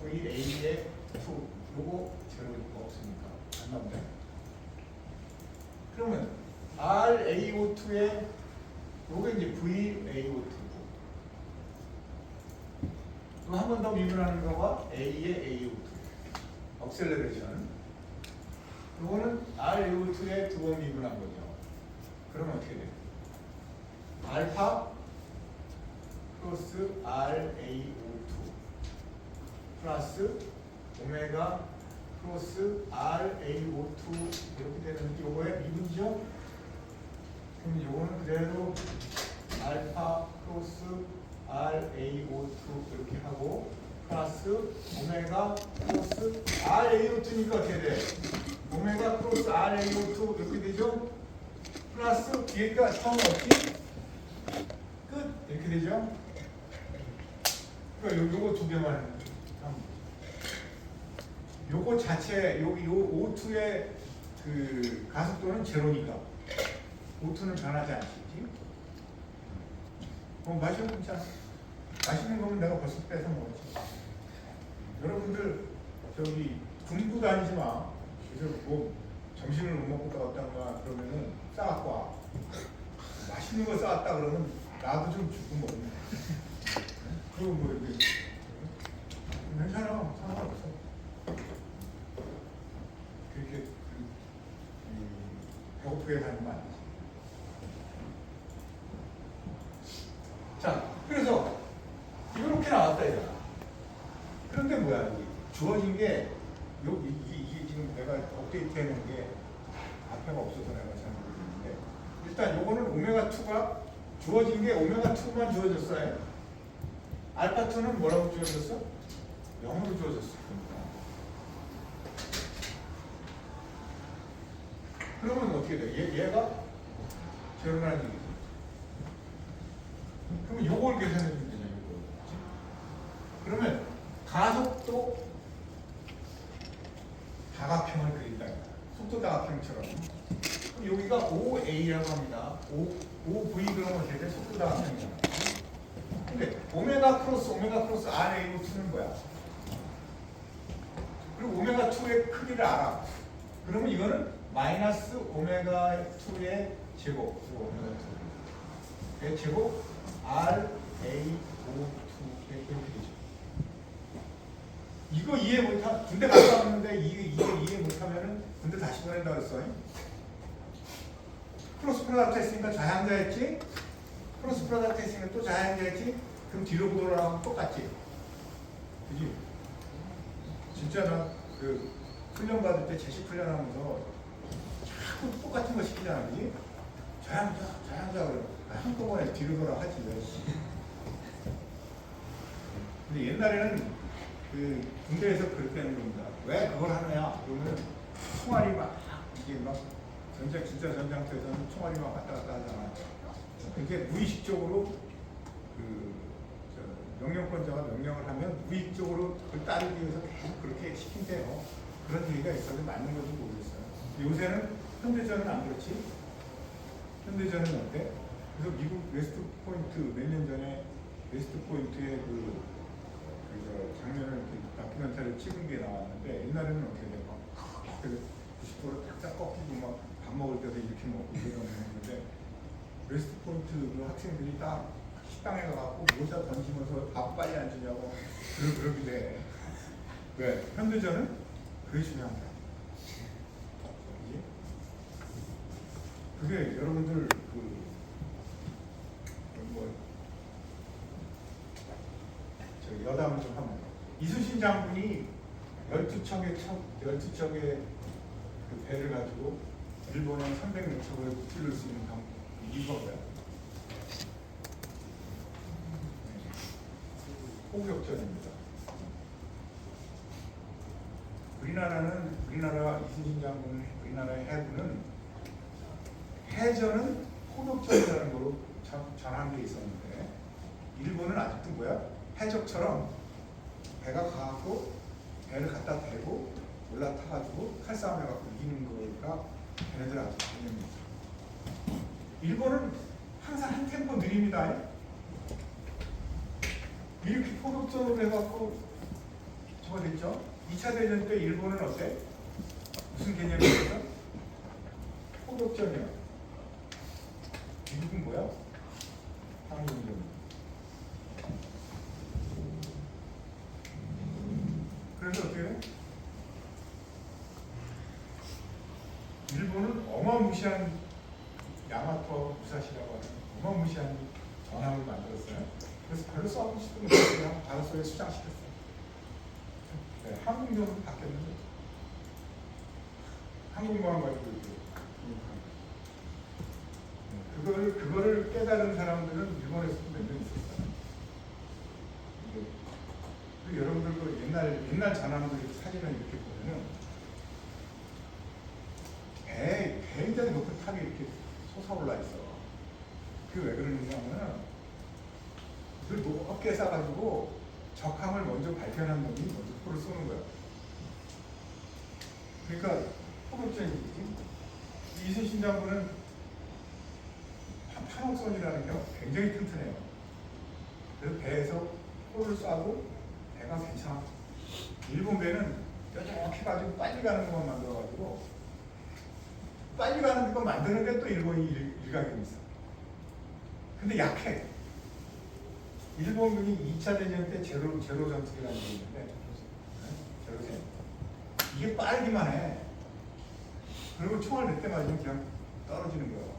VA의 2 요거 제로가 없으니까 안 나온다. 그러면 RAO2에 요게 이제 VAO2고 또 한 번 더 미분하는 거가 A의 AO2 억셀레레이션. 요거는 RAO2에 두 번 미분한 거죠. 그러면 어떻게 돼요? 알파 플러스 RAO2 플러스 오메가 플러스 RAO2 이렇게 되는 요거의 미분이죠. 그럼 요거는 그대로 알파 플러스 RAO2 이렇게 하고 플러스 오메가 플러스 RAO2니까 어떻게 돼? 오메가 플러스 RAO2 이렇게 되죠? 플러스 뒤에가 처음 없지? 끝! 이렇게 되죠? 그러니까 요거 두 개만 하면 요거 자체 요 O2의 그 가속도는 제로니까 O2는 변하지 않지. 마시면 괜찮아. 맛있는 거면 내가 벌써 뺏어 먹었지. 여러분들 저기 군부 다니지 마. 그래서 뭐 점심을 못 먹고 나왔다가 그러면은 싸갖고 와. 맛있는 거 싸왔다 그러면 나도 좀 주고 먹네. 그리고 뭐 이렇게 괜찮아. 상관없어. 그렇게 배고프게 다니면 안 되지. 자, 그래서 이렇게 나왔다 이거야. 그런데 뭐야 여기 주어진 게 이게 지금 내가 업데이트 해놓은 게 앞에가 없어서 내가 잘 모르겠는데 일단 요거는 오메가2가 주어진 게 오메가2만 주어졌어요. 알파2는 뭐라고 주어졌어? 0으로 주어졌어. 그러면 어떻게 돼? 얘가 제로라는 얘기지. 그러면 요걸 계산해 주면 되냐, 요거. 그러면 가속도 다각형을 그린다. 속도 다각형처럼. 그럼 여기가 OA라고 합니다. OV 그러면 어떻게 돼? 속도 다각형이잖아. 근데 오메가 크로스 RAO2는 뭐야? 그리고 오메가2의 크기를 알아. 그러면 이거는 마이너스 오메가2의 제곱, 오메가2의 제곱 RAO2 이렇게 되죠. 이거 이해 못하, 군대 갔다 왔는데 이거 이해 못하면은 군대 다시 보낸다 그랬어. 크로스 프로덕트 했으니까 좌향자 했지? 크로스 프로덕트 했으니까 또 좌향자 했지? 그럼 뒤로 돌아가면 똑같지? 그지? 진짜 나 그 훈련 받을 때 제식 훈련하면서 자꾸 똑같은 거 시키잖아, 그지? 좌향자 그래. 한꺼번에 뒤로 돌아 하지 왜? 근데 옛날에는 그 군대에서 그렇게 하는 겁니다. 왜 그걸 하느냐? 그러면 총알이 막 이게 막 진짜 전장터에서는 총알이 막 왔다 갔다 하잖아. 그게 무의식적으로 그 명령권자가 명령을 하면 무의식적으로 그걸 따르기 위해서 계속 그렇게 시킨대요. 그런 얘기가 있어서 맞는 건지 모르겠어요. 요새는 현대전은 안 그렇지? 현대전은 어때? 그래서 미국 웨스트 포인트 몇 년 전에 웨스트 포인트의 장면을 이렇게 다큐멘터리를 찍은 게 나왔는데 옛날에는 어떻게 돼? 막 90도로 딱딱 꺾이고 막 밥 먹을 때도 이렇게 먹고 이러는데 웨스트 포인트 그 학생들이 딱 식당에 가갖고 모자 던지면서 밥 빨리 안 주냐고 그러기도 해. 왜? 현대전은 그게 중요한 거야. 그게 여러분들 여담을 좀 하면 이순신 장군이 12척의 그 배를 가지고 일본의 300몇 척을 뚫을 수 있는 이유가 뭐야? 포격전입니다. 우리나라 이순신 장군 우리나라의 해군은 해전은 포격전이라는 거로 전한 게 있었는데 일본은 아직도 뭐야? 해적처럼 배가 가고 배를 갖다 대고 올라타가지고 칼싸움 해갖고 이기는 거가 걔네들 아직 개념이죠. 일본은 항상 한 템포 느립니다. 이렇게 포격전으로 해갖고 저거 됐죠? 2차 대전 때 일본은 어때? 무슨 개념이었어? 포격전이야. 미국은 뭐야? 항공전. 그래서 어떻게 해? 일본은 어마무시한 야마토 무사시라고 하는 어마무시한 전함을 만들었어요. 그래서 별로 싸우고 싶은 거 그냥 바닷속에 수장시켰어요. 네, 항공전으로 바뀌었는데 항공모함 가지고 이렇게 그거를 깨달은 사람들은 일본에서도 몇 명 있었어요. 여러분들 그 옛날 전함들 사진을 이렇게 보면은 배 굉장히 높은 탑이 이렇게 솟아올라 있어. 그게 왜 그러느냐면은 그 높게 쌓아가지고 적함을 먼저 발견한 놈이 먼저 포를 쏘는 거야. 그러니까 포격전이지. 이순신 장군은 판옥선이라는 게 굉장히 튼튼해요. 그래서 배에서 포를 쏴도 배가 괜찮아. 일본 배는 뾰족해 가지고 빨리 가는 것만 만들어가지고 빨리 가는 거 만드는데 또 일본이 일각이 있어. 근데 약해. 일본군이 2차 대전 때 제로 전투기라는 게 있는데 제로戦. 이게 빨기만 해. 그리고 총알 몇 대 맞으면 그냥 떨어지는 거야.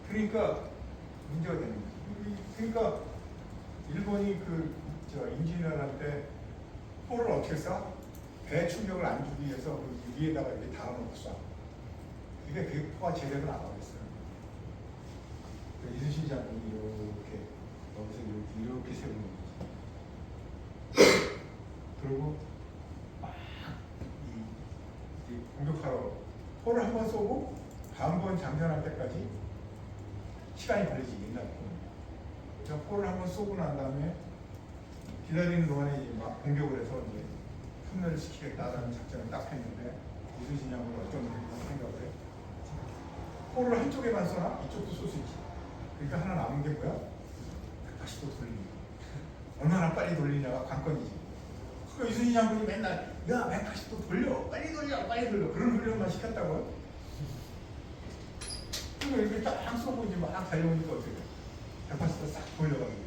그러니까 문제가 되는 거야. 그러니까 일본이 임진왜란 포를 어떻게 쏴? 배 충격을 안 주기 위해서 그 위에다가 이렇게 달아놓고 쏴. 그러니까 그 포가 제대로 나가겠어요. 이순신 장군이 이렇게 여기서 이렇게 세우는 거지. 그리고 막 공격하러 포를 한 번 쏘고 다음번 장전할 때까지 시간이 걸리지. 옛날 포는. 포를 한 번 쏘고 난 다음에 기다리는 동안에 이제 막 공격을 해서 이제 분열을 시키겠다라는 작전을 딱 했는데 이순신 장군은 어떤 생각을 해? 포를 한쪽에만 쏘나 이쪽도 쏠 수 있지. 그러니까 하나 남은 게 뭐야? 180도 돌리는 거. 얼마나 빨리 돌리냐가 관건이지. 그 이순신 장군이 맨날 야 180도 돌려 빨리 돌려 그런 훈련만 시켰다고요? 그리고 이렇게 딱 쏘고 이제 막 달려오니까 어떻게 돼? 180도 싹 돌려가지고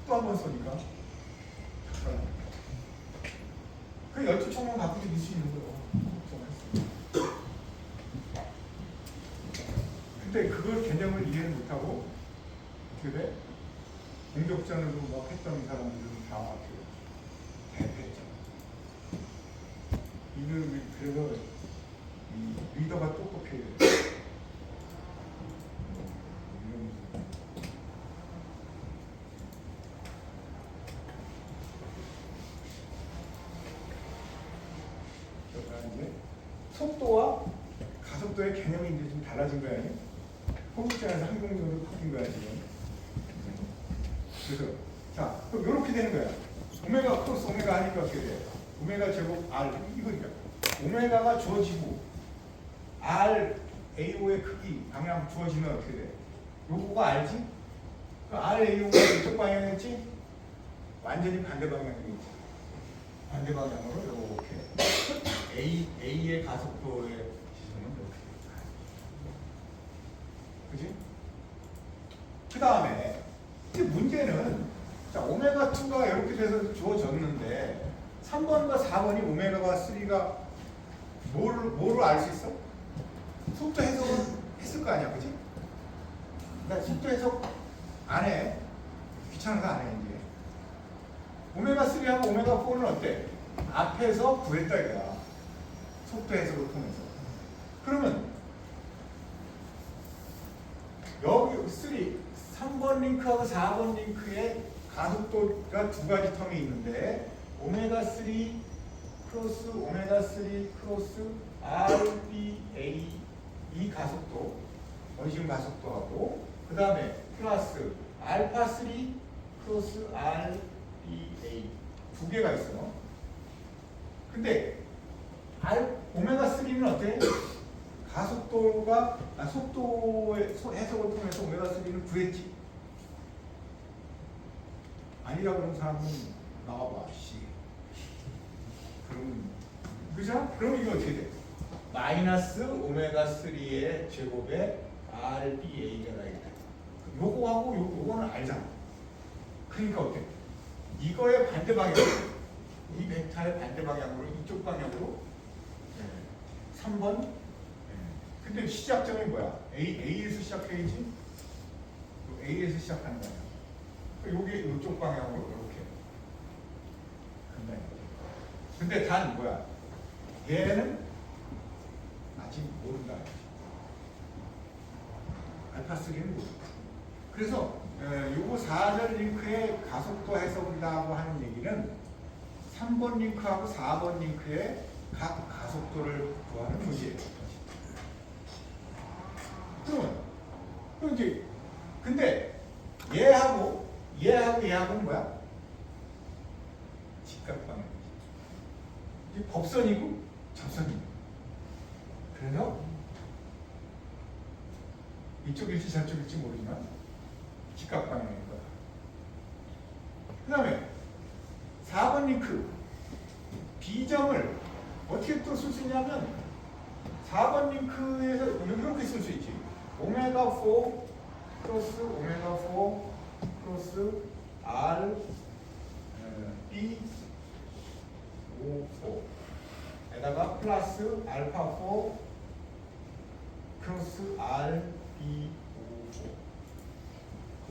또 한 번 쏘니까 그 12척만 갖고 있을 수 있는 거예요. 근데 그걸 개념을 이해를 못하고 어떻게 돼? 공격전으로 막 했던 사람들은 다 대패했죠. 그래서 이 리더가 똑똑해야 돼요. 속도와 가속도의 개념이 이제 좀 달라진 거 아니에요? 포격전에서 항공전으로 바뀐 거야 지금. 그래서 자, 그럼 이렇게 되는 거야. 오메가 크로스 오메가 하니까 어떻게 돼? 오메가 제곱 R 이거니까. 오메가가 주어지고 R AO의 크기 방향 주어지면 어떻게 돼? 요거가 알지? 그 R AO가 이쪽 방향이었지? 완전히 반대 방향이겠지. 반대 방향으로 이렇게 A의 가속도의 지점은 이렇게 그지? 그 다음에 이제 문제는 자 오메가 2가 이렇게 돼서 주어졌는데 3번과 4번이 오메가와 3가 뭐를 알 수 있어? 속도 해석은 했을 거 아니야, 그지? 나 속도 해석 안 해. 귀찮아서 안 해, 이제. 오메가 3하고 오메가 4는 어때? 앞에서 구했다 이거야. 속도 해석을 통해서. 그러면 여기 3번 링크하고 4번 링크에 가속도가 두 가지 텀이 있는데 오메가 3 크로스 오메가 3 크로스 RBA 이 가속도 원심 가속도하고 그 다음에 플러스 알파 3 크로스 RBA 두 개가 있어. 근데 오메가 3는 어때? 가속도가 속도의 해석을 통해서 오메가 3는 구했지. 아니라고 그러는 사람은 나와봐. 씨. 그럼 그죠? 그럼 이거 어떻게 돼? 마이너스 오메가 3의 제곱에 RBA가 나겠다. 요거하고 요거는 알잖아. 그러니까 어때? 이거의 반대 방향, 이 벡터의 반대 방향으로 이쪽 방향으로 3번. 근데 시작점이 뭐야? A에서 시작해야지. A에서 시작하는 거야. 요게 이쪽 방향으로 이렇게 간다. 근데 단 뭐야? 얘는 아직 모른다. 알파 3는 모른다. 그래서 요거 4번 링크의 가속도 해석이라고 하는 얘기는 3번 링크하고 4번 링크의 각 가속도를 구하는 문제예요. 그러면 이제 근데 얘하고는 뭐야? 직각방향. 이게 법선이고 접선이고. 그래서 이쪽일지 저쪽일지 모르지만 직각방향일 거야. 그 다음에 4번 링크 B점을 어떻게 또 쓸 수 있냐면 4번 링크에서 이렇게 쓸 수 있지. 오메가 4 플러스 오메가 4 플러스 R B 5 4에다가 플러스 알파 4 플러스 R B 5 4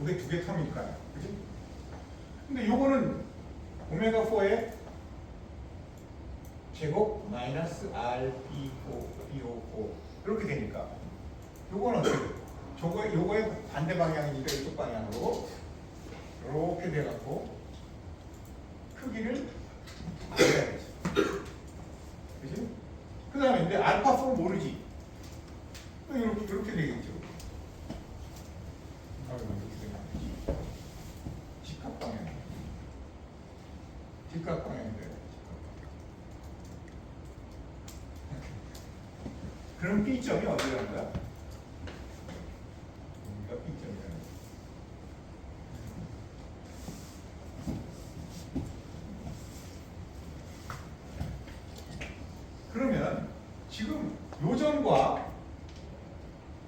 이게 두 개 텀일 거야. 그지? 근데 요거는 오메가 4의 제곱 마이너스 R B 5 이렇게 되니까 요거는 어떻게 돼? 요거의 반대 방향이니까 이쪽 방향으로 이렇게 돼갖고 크기를 알아야지. 그치? 그 다음에 근데 알파 4 모르지? 이렇게 되겠죠. 이렇게 되면 안 되지. 직각 방향. 직각 방향인데. 그럼 B점이 어디라는 거야? 여기가 B점이라는 거야. 그러면 지금 요점과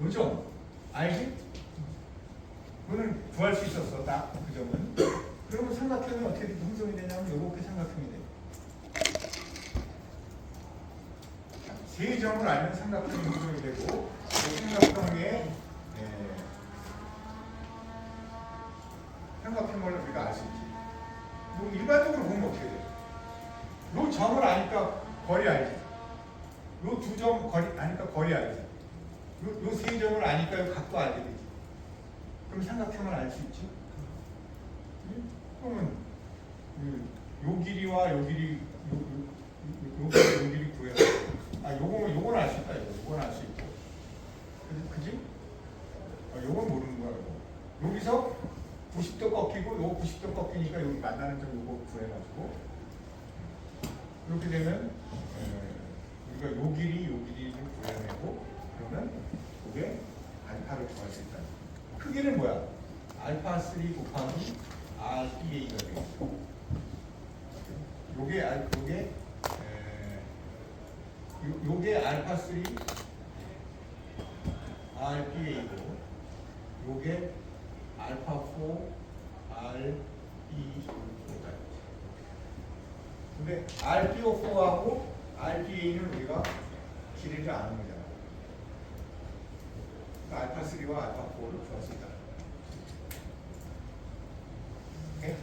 요점 알지? 그거는 구할 수 있었어. 딱 그 점은. 그러면 삼각형이 어떻게 형성이 되냐면 이렇게 삼각형이 돼. 세 점을 알면 삼각형이 형성이 되고 그 삼각형의 삼각형을 우리가 알 수 있지. 뭐 일반적으로 보면 어떻게 돼? 요 점을 아니까 거리 알지. 요 두 점 거리 아니까 거리 알지. 요 세 점을 아니까 요 각도 알게 되지. 그럼 삼각형을 알 수 있지. 그러면 요 길이와 요 길이 요 길이 구해서 요건 알 수 있다. 요건 알 수 있고. 그지? 요건 모르는 거야. 이거. 여기서 90도 꺾이고 요 90도 꺾이니까 여기 만나는 점 요거 구해가지고 이렇게 되면 우리가 요 길이를 구해내고 그러면 이게 알파를 구할 수 있다. 크기는 뭐야? 알파 3 곱하기 RPA가 되겠죠. 요게 알파 3 RPA고 요게 알파 4 RPA다. 근데 RPO4하고 RPA는 우리가 길이를 아는 거잖아. 그러니까 알파 3와 알파 4를 구할 수 있다. 오케이?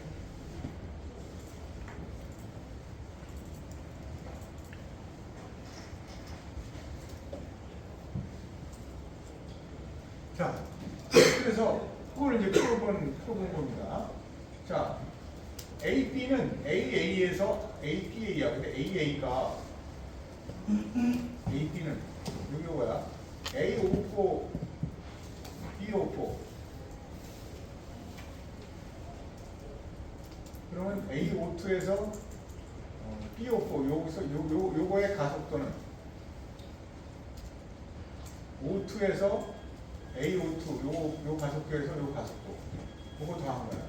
자, 그래서 그걸 이제 풀어본 겁니다. 자, AB는 AA에서 APA야. 근데 AA가 AP는 여기 뭐야? A54, B54. 그러면 A52에서 B54 요거의 가속도는 O2에서 A52 요 가속도에서 요 가속도 그거 더한 거야.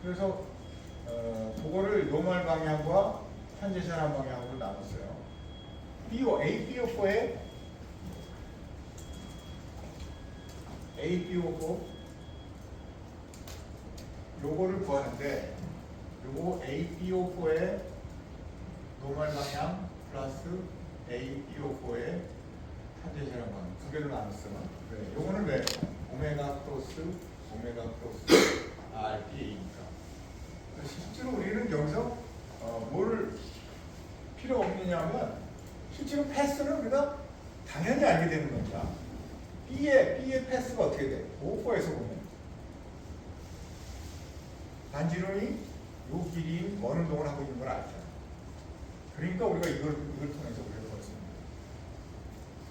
그래서 그거를 노멀 방향과 탄젠셜한 방향으로 나눴어요. APO4에 APO4 요거를 구하는데 요거 APO4의 노멀 방향 플러스 APO4의 탄젠셜한 방향 두 개로 나눴어요. 네, 요거는 왜? 오메가 크로스 RPA니까. 실제로 우리는 여기서 뭘 필요 없느냐면 실제로 패스는 우리가 당연히 알게 되는 겁니다. B의 패스가 어떻게 돼? O4에서 보면 반지름이 요 길이인 먼 운동을 하고 있는 걸 알잖아. 그러니까 우리가 이걸 통해서 우리가 볼 수 있는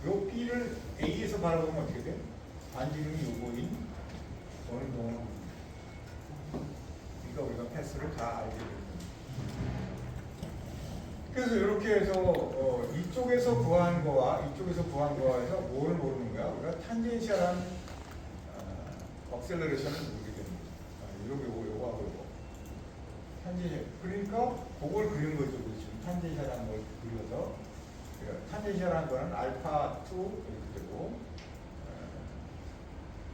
거예요. 요 B를 A에서 바라보면 어떻게 돼? 반지름이 요거인 먼 운동을 하고 있는 거예요. 그러니까 우리가 패스를 다 알게 됩니다. 그래서 이렇게 해서 이쪽에서 구한 거와 이쪽에서 구한 거에서 뭘 모르는 거야? 우리가 탄젠셜한 억셀러레이션을 모르게 됩니다. 요거하고 요거. 탄젠셜. 그러니까 그걸 그린 거죠. 지금 탄젠셜한 걸 그려서 탄젠셜한 거는 알파 2 이렇게 되고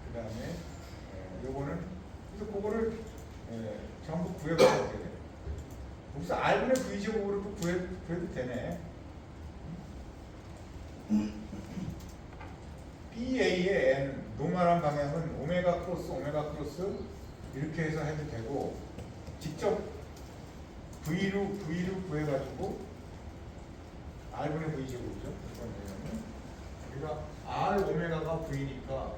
그 다음에 요거는 그래서 그거를 전부 구해봐야 어떻게 돼? 여기서 R분의 V제곱으로 구해도 되네. BA의 N 노멀한 방향은 오메가 크로스 이렇게 해서 해도 되고 직접 V로 구해가지고 R분의 V제곱이죠. 우리가 R 오메가가 V니까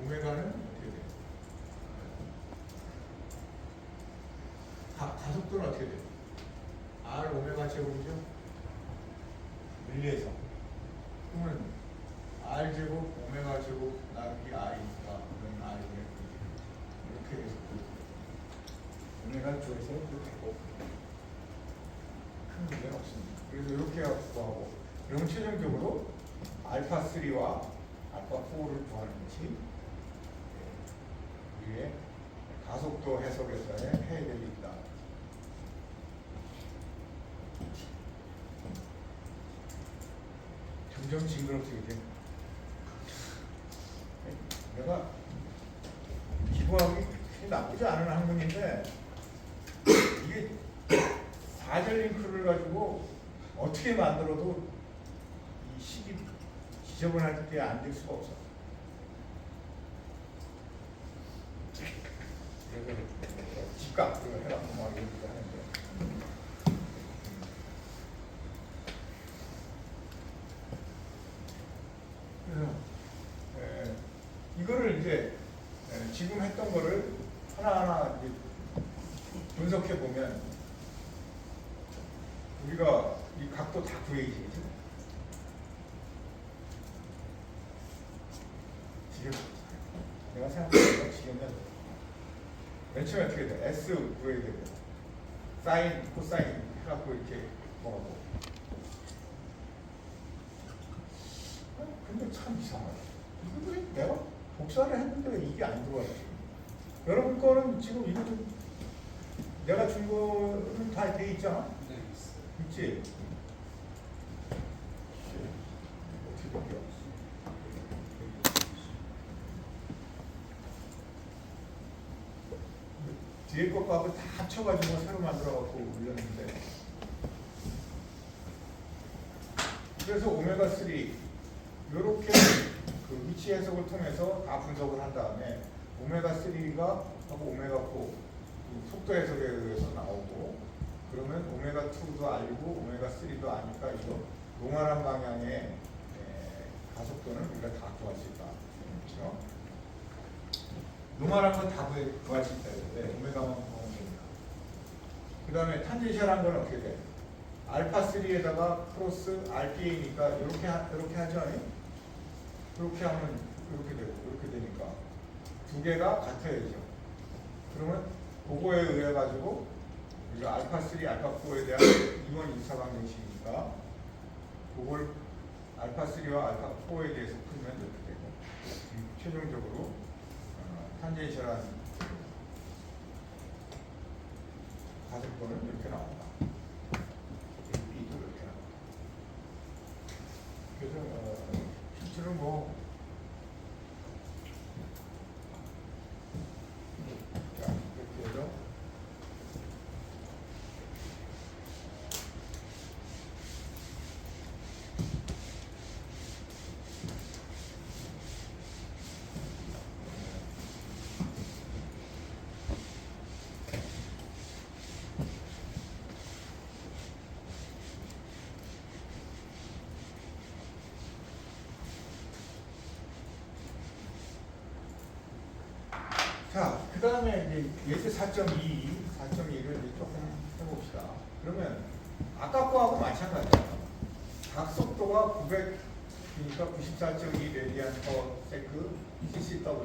오메가는 어떻게 돼? 가속도는 어떻게 돼요? R 오메가 제곱이죠? 밀리에서. 그러면 R 제곱 오메가 제곱 나누기 R이니까 그러면 R분의 V 이렇게 해서 오메가 쪽에서 이렇게 되고 큰 문제는 없습니다. 그래서 이렇게 구하고 그러면 최종적으로 알파 3와 알파 4를 구하는 것이 우리의 가속도 해석에서의 해결이 있다. 점점 징그럽게 돼. 내가 기부하기 그렇게 나쁘지 않은 학문인데 이게 사절 링크를 가지고 어떻게 만들어도 이 식이 지저분할 때 안 될 수가 없어. 그래서 집값 그거 해갖고 막 이렇게 하는데 그래서 이거를 이제 지금 했던 거를 하나하나 이제 분석해 보면 우리가 이 각도 다 구해야지. 지금 내가 생각하는 지금은 맨 처음에 어떻게 돼? S 구해야 되고 사인, 코사인 해갖고 이렇게 뭐하고 근데 참 이상하다. 이거 왜 내가 복사를 했는데 왜 이게 안 들어왔지? 여러분 거는 지금 이것도 내가 준 거는 다 돼 있잖아? 네. 있지? 어떻게 바뀌어? 뒤에 것하고 다 합쳐가지고 새로 만들어갖고 올렸는데 그래서 오메가3 이렇게 그 위치 해석을 통해서 다 분석을 한 다음에 오메가3가 하고 오메가4 속도 해석에 의해서 나오고 그러면 오메가2도 알고 오메가3도 아니까 이거 노멀한 방향의 가속도는 우리가 다 구할 수 있다. 그렇죠? 노멀한 건 다 구할 수 있다. 오메가만 구하면 됩니다. 그 다음에 탄젠셜한 건 어떻게 돼? 알파3에다가 크로스 RPA니까 이렇게 하죠. 이렇게 하면 이렇게 되고 이렇게 되니까 두 개가 같아야죠. 그러면 그거에 의해 가지고 우리가 알파3, 알파4에 대한 2번 2차 방정식이니까 그걸 알파3와 알파4에 대해서 풀면 이렇게 되고 최종적으로 탄젠셜한 가속도는 이렇게 나온다. B도 이렇게 나온다. 그래서 실제로 뭐 자, 이렇게 해서 자, 그 다음에 이제 예제 4.2를 이제 조금 해봅시다. 그러면 아까 거하고 마찬가지야. 각속도가 900이니까 94.2 레디안 퍼 세크 CCW가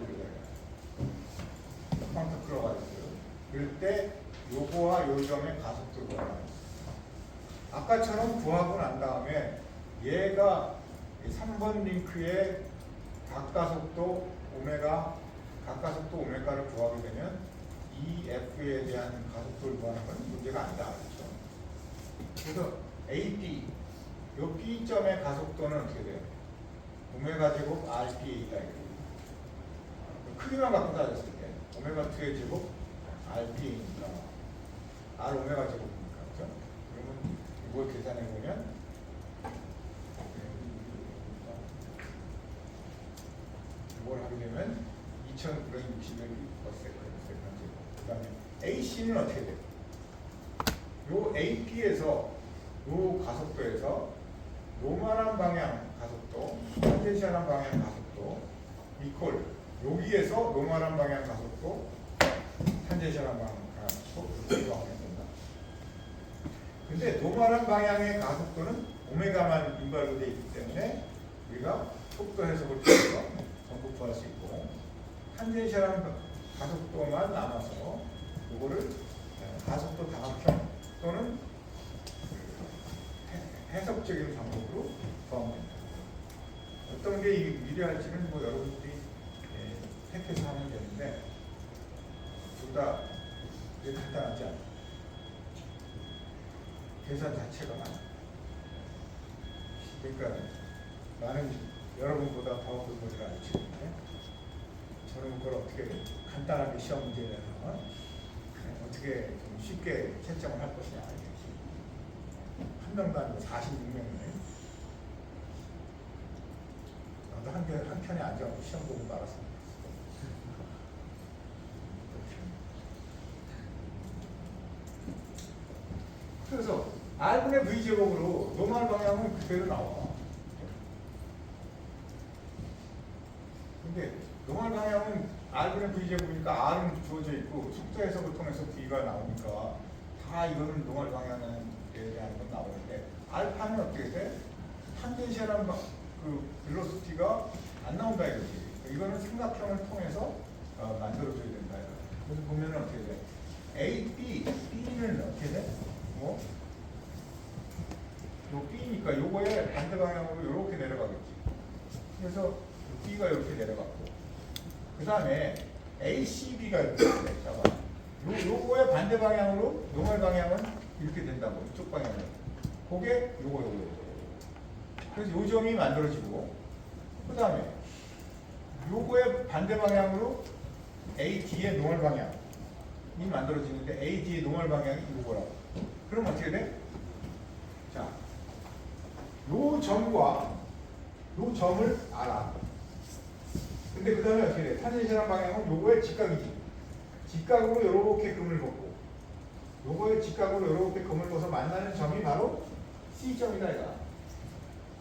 펑크 끌어가지고요. 그럴 때 요거와 요 점의 가속도가 나와요. 아까처럼 구하고 난 다음에 얘가 3번 링크의 각가속도 오메가 각가속도 오메가를 구하게 되면 EF에 대한 가속도를 구하는 건 문제가 아니다. 그렇죠? 그래서 AD, 요 B점의 가속도는 어떻게 돼요? 오메가 제곱 RPA다. 크기만 갖고 따졌을 때 오메가 2의 제곱 RPA니까 R 오메가 제곱이니까. 그렇죠? 그러면 이걸 계산해 보면 이걸 하게 되면 2960일 그 다음에 AC는 어떻게 돼요? 요 AP에서 요 가속도에서 노멀한 방향 가속도, 탄젠셜한 방향 가속도 이퀄 여기에서 노멀한 방향 가속도, 탄젠셜한 방향 가속도 그렇게 구하면 된다. 근데 노멀한 방향의 가속도는 오메가만 인발로 되어 있기 때문에 우리가 속도 해석을 통해서 전부 구할 수 있고 탄젠셜한 가속도만 남아서 이거를 가속도 다각형 또는 해석적인 방법으로 구하면 됩니다. 어떤 게 유리할지는 뭐 여러분들이 택해서 하면 되는데 둘 다 간단하지 않아요. 계산 자체가 많아요. 그러니까 나는 여러분보다 더 그걸 가르치는데 저는 그걸 어떻게 간단하게 시험 문제 내서 어떻게 좀 쉽게 채점을 할 것이냐. 한 명도 아니고 46명이네. 나도 한 편에 앉아서 시험 보고 말았습니다. 그래서 R분의 V제곱으로 노멀 방향은 그대로 나와. 근데 노멀 방향은 R분의 V제곱이니까 R은 주어져 있고 속도 해석을 통해서 V가 나오니까 다 이거는 노멀 방향에 대한 건 나오는데 알파는 어떻게 돼? 탄젠셜한 그 벨로시티가 안 나온다 이거지. 이거는 삼각형을 통해서 만들어줘야 된다. 그래서 보면은 어떻게 돼? A, B, B는 어떻게 돼? 뭐? 요 B니까 요거의 반대 방향으로 이렇게 내려가겠지. 그래서 B가 이렇게 내려갔고, 그 다음에 A, C, B가 이렇게 돼. 잠깐. 요거의 반대 방향으로 노멀 방향은 이렇게 된다고. 이쪽 방향은. 그게 요거. 그래서 요 점이 만들어지고, 그 다음에 요거의 반대 방향으로 AD의 노멀 방향이 만들어지는데 AD의 노멀 방향이 요거라고. 그럼 어떻게 돼? 자, 요 점과 요 점을 알아. 근데 그 다음에 어떻게 돼? 탄젠션한 방향은 요거의 직각이지. 직각으로 요렇게 금을 걷고, 요거의 직각으로 요렇게 금을 걷어서 만나는 점이 바로 C점이다 이거.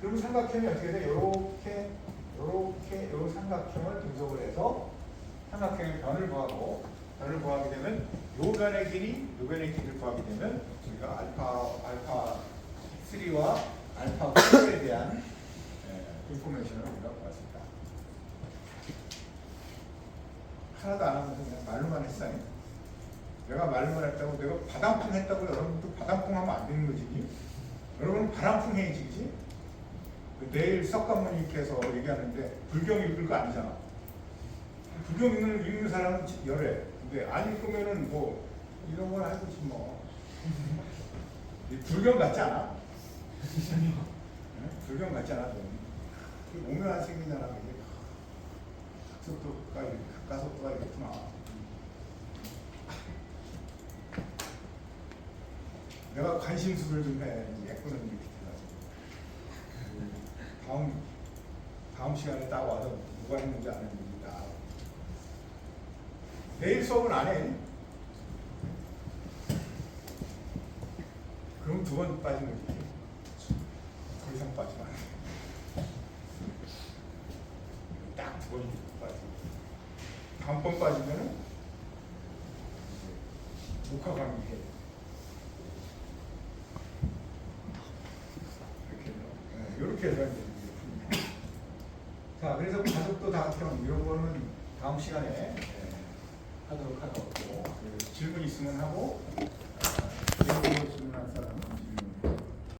그럼 삼각형이 어떻게 돼? 요렇게 요 삼각형을 분석을 해서 삼각형의 변을 구하게 되면 요 변의 길이, 요 변의 길이를 구하게 되면 우리가 알파 3와 알파 4에 대한 인포메이션을 우리가 구했습니다. 하나도 안 하면서 그냥 말로만 했어요. 내가 말로만 했다고 내가 바람풍 했다고 여러분도 바람풍 하면 안 되는 거지. 여러분은 바람풍 해야지, 그지? 내일 석가모니께서 얘기하는데 불경 읽을 거 아니잖아. 불경을 읽는 사람은 열애. 근데 안 읽으면은 뭐 이런 걸 하지 뭐. 불경 같지 않아? 불경 같지 않아? 오묘한 생기잖아. 가속도가 이렇구나. 내가 관심수를 좀 해. 예쁘는 이렇게 돼가지고. 다음 시간에 딱 와서 누가 했는지 안 했는지 딱. 내일 수업은 안 해. 그럼 2번 빠진 거지. 더 이상 빠지면 안 돼. 딱 2번 빠지고. 다음번 빠지면은 녹화 강의해. 이렇게 해서 이제. 자, 그래서 가속도 다각형 이런 거는 다음 시간에 하도록 하고 질문 있으면 하고 질문할 사람은 질문.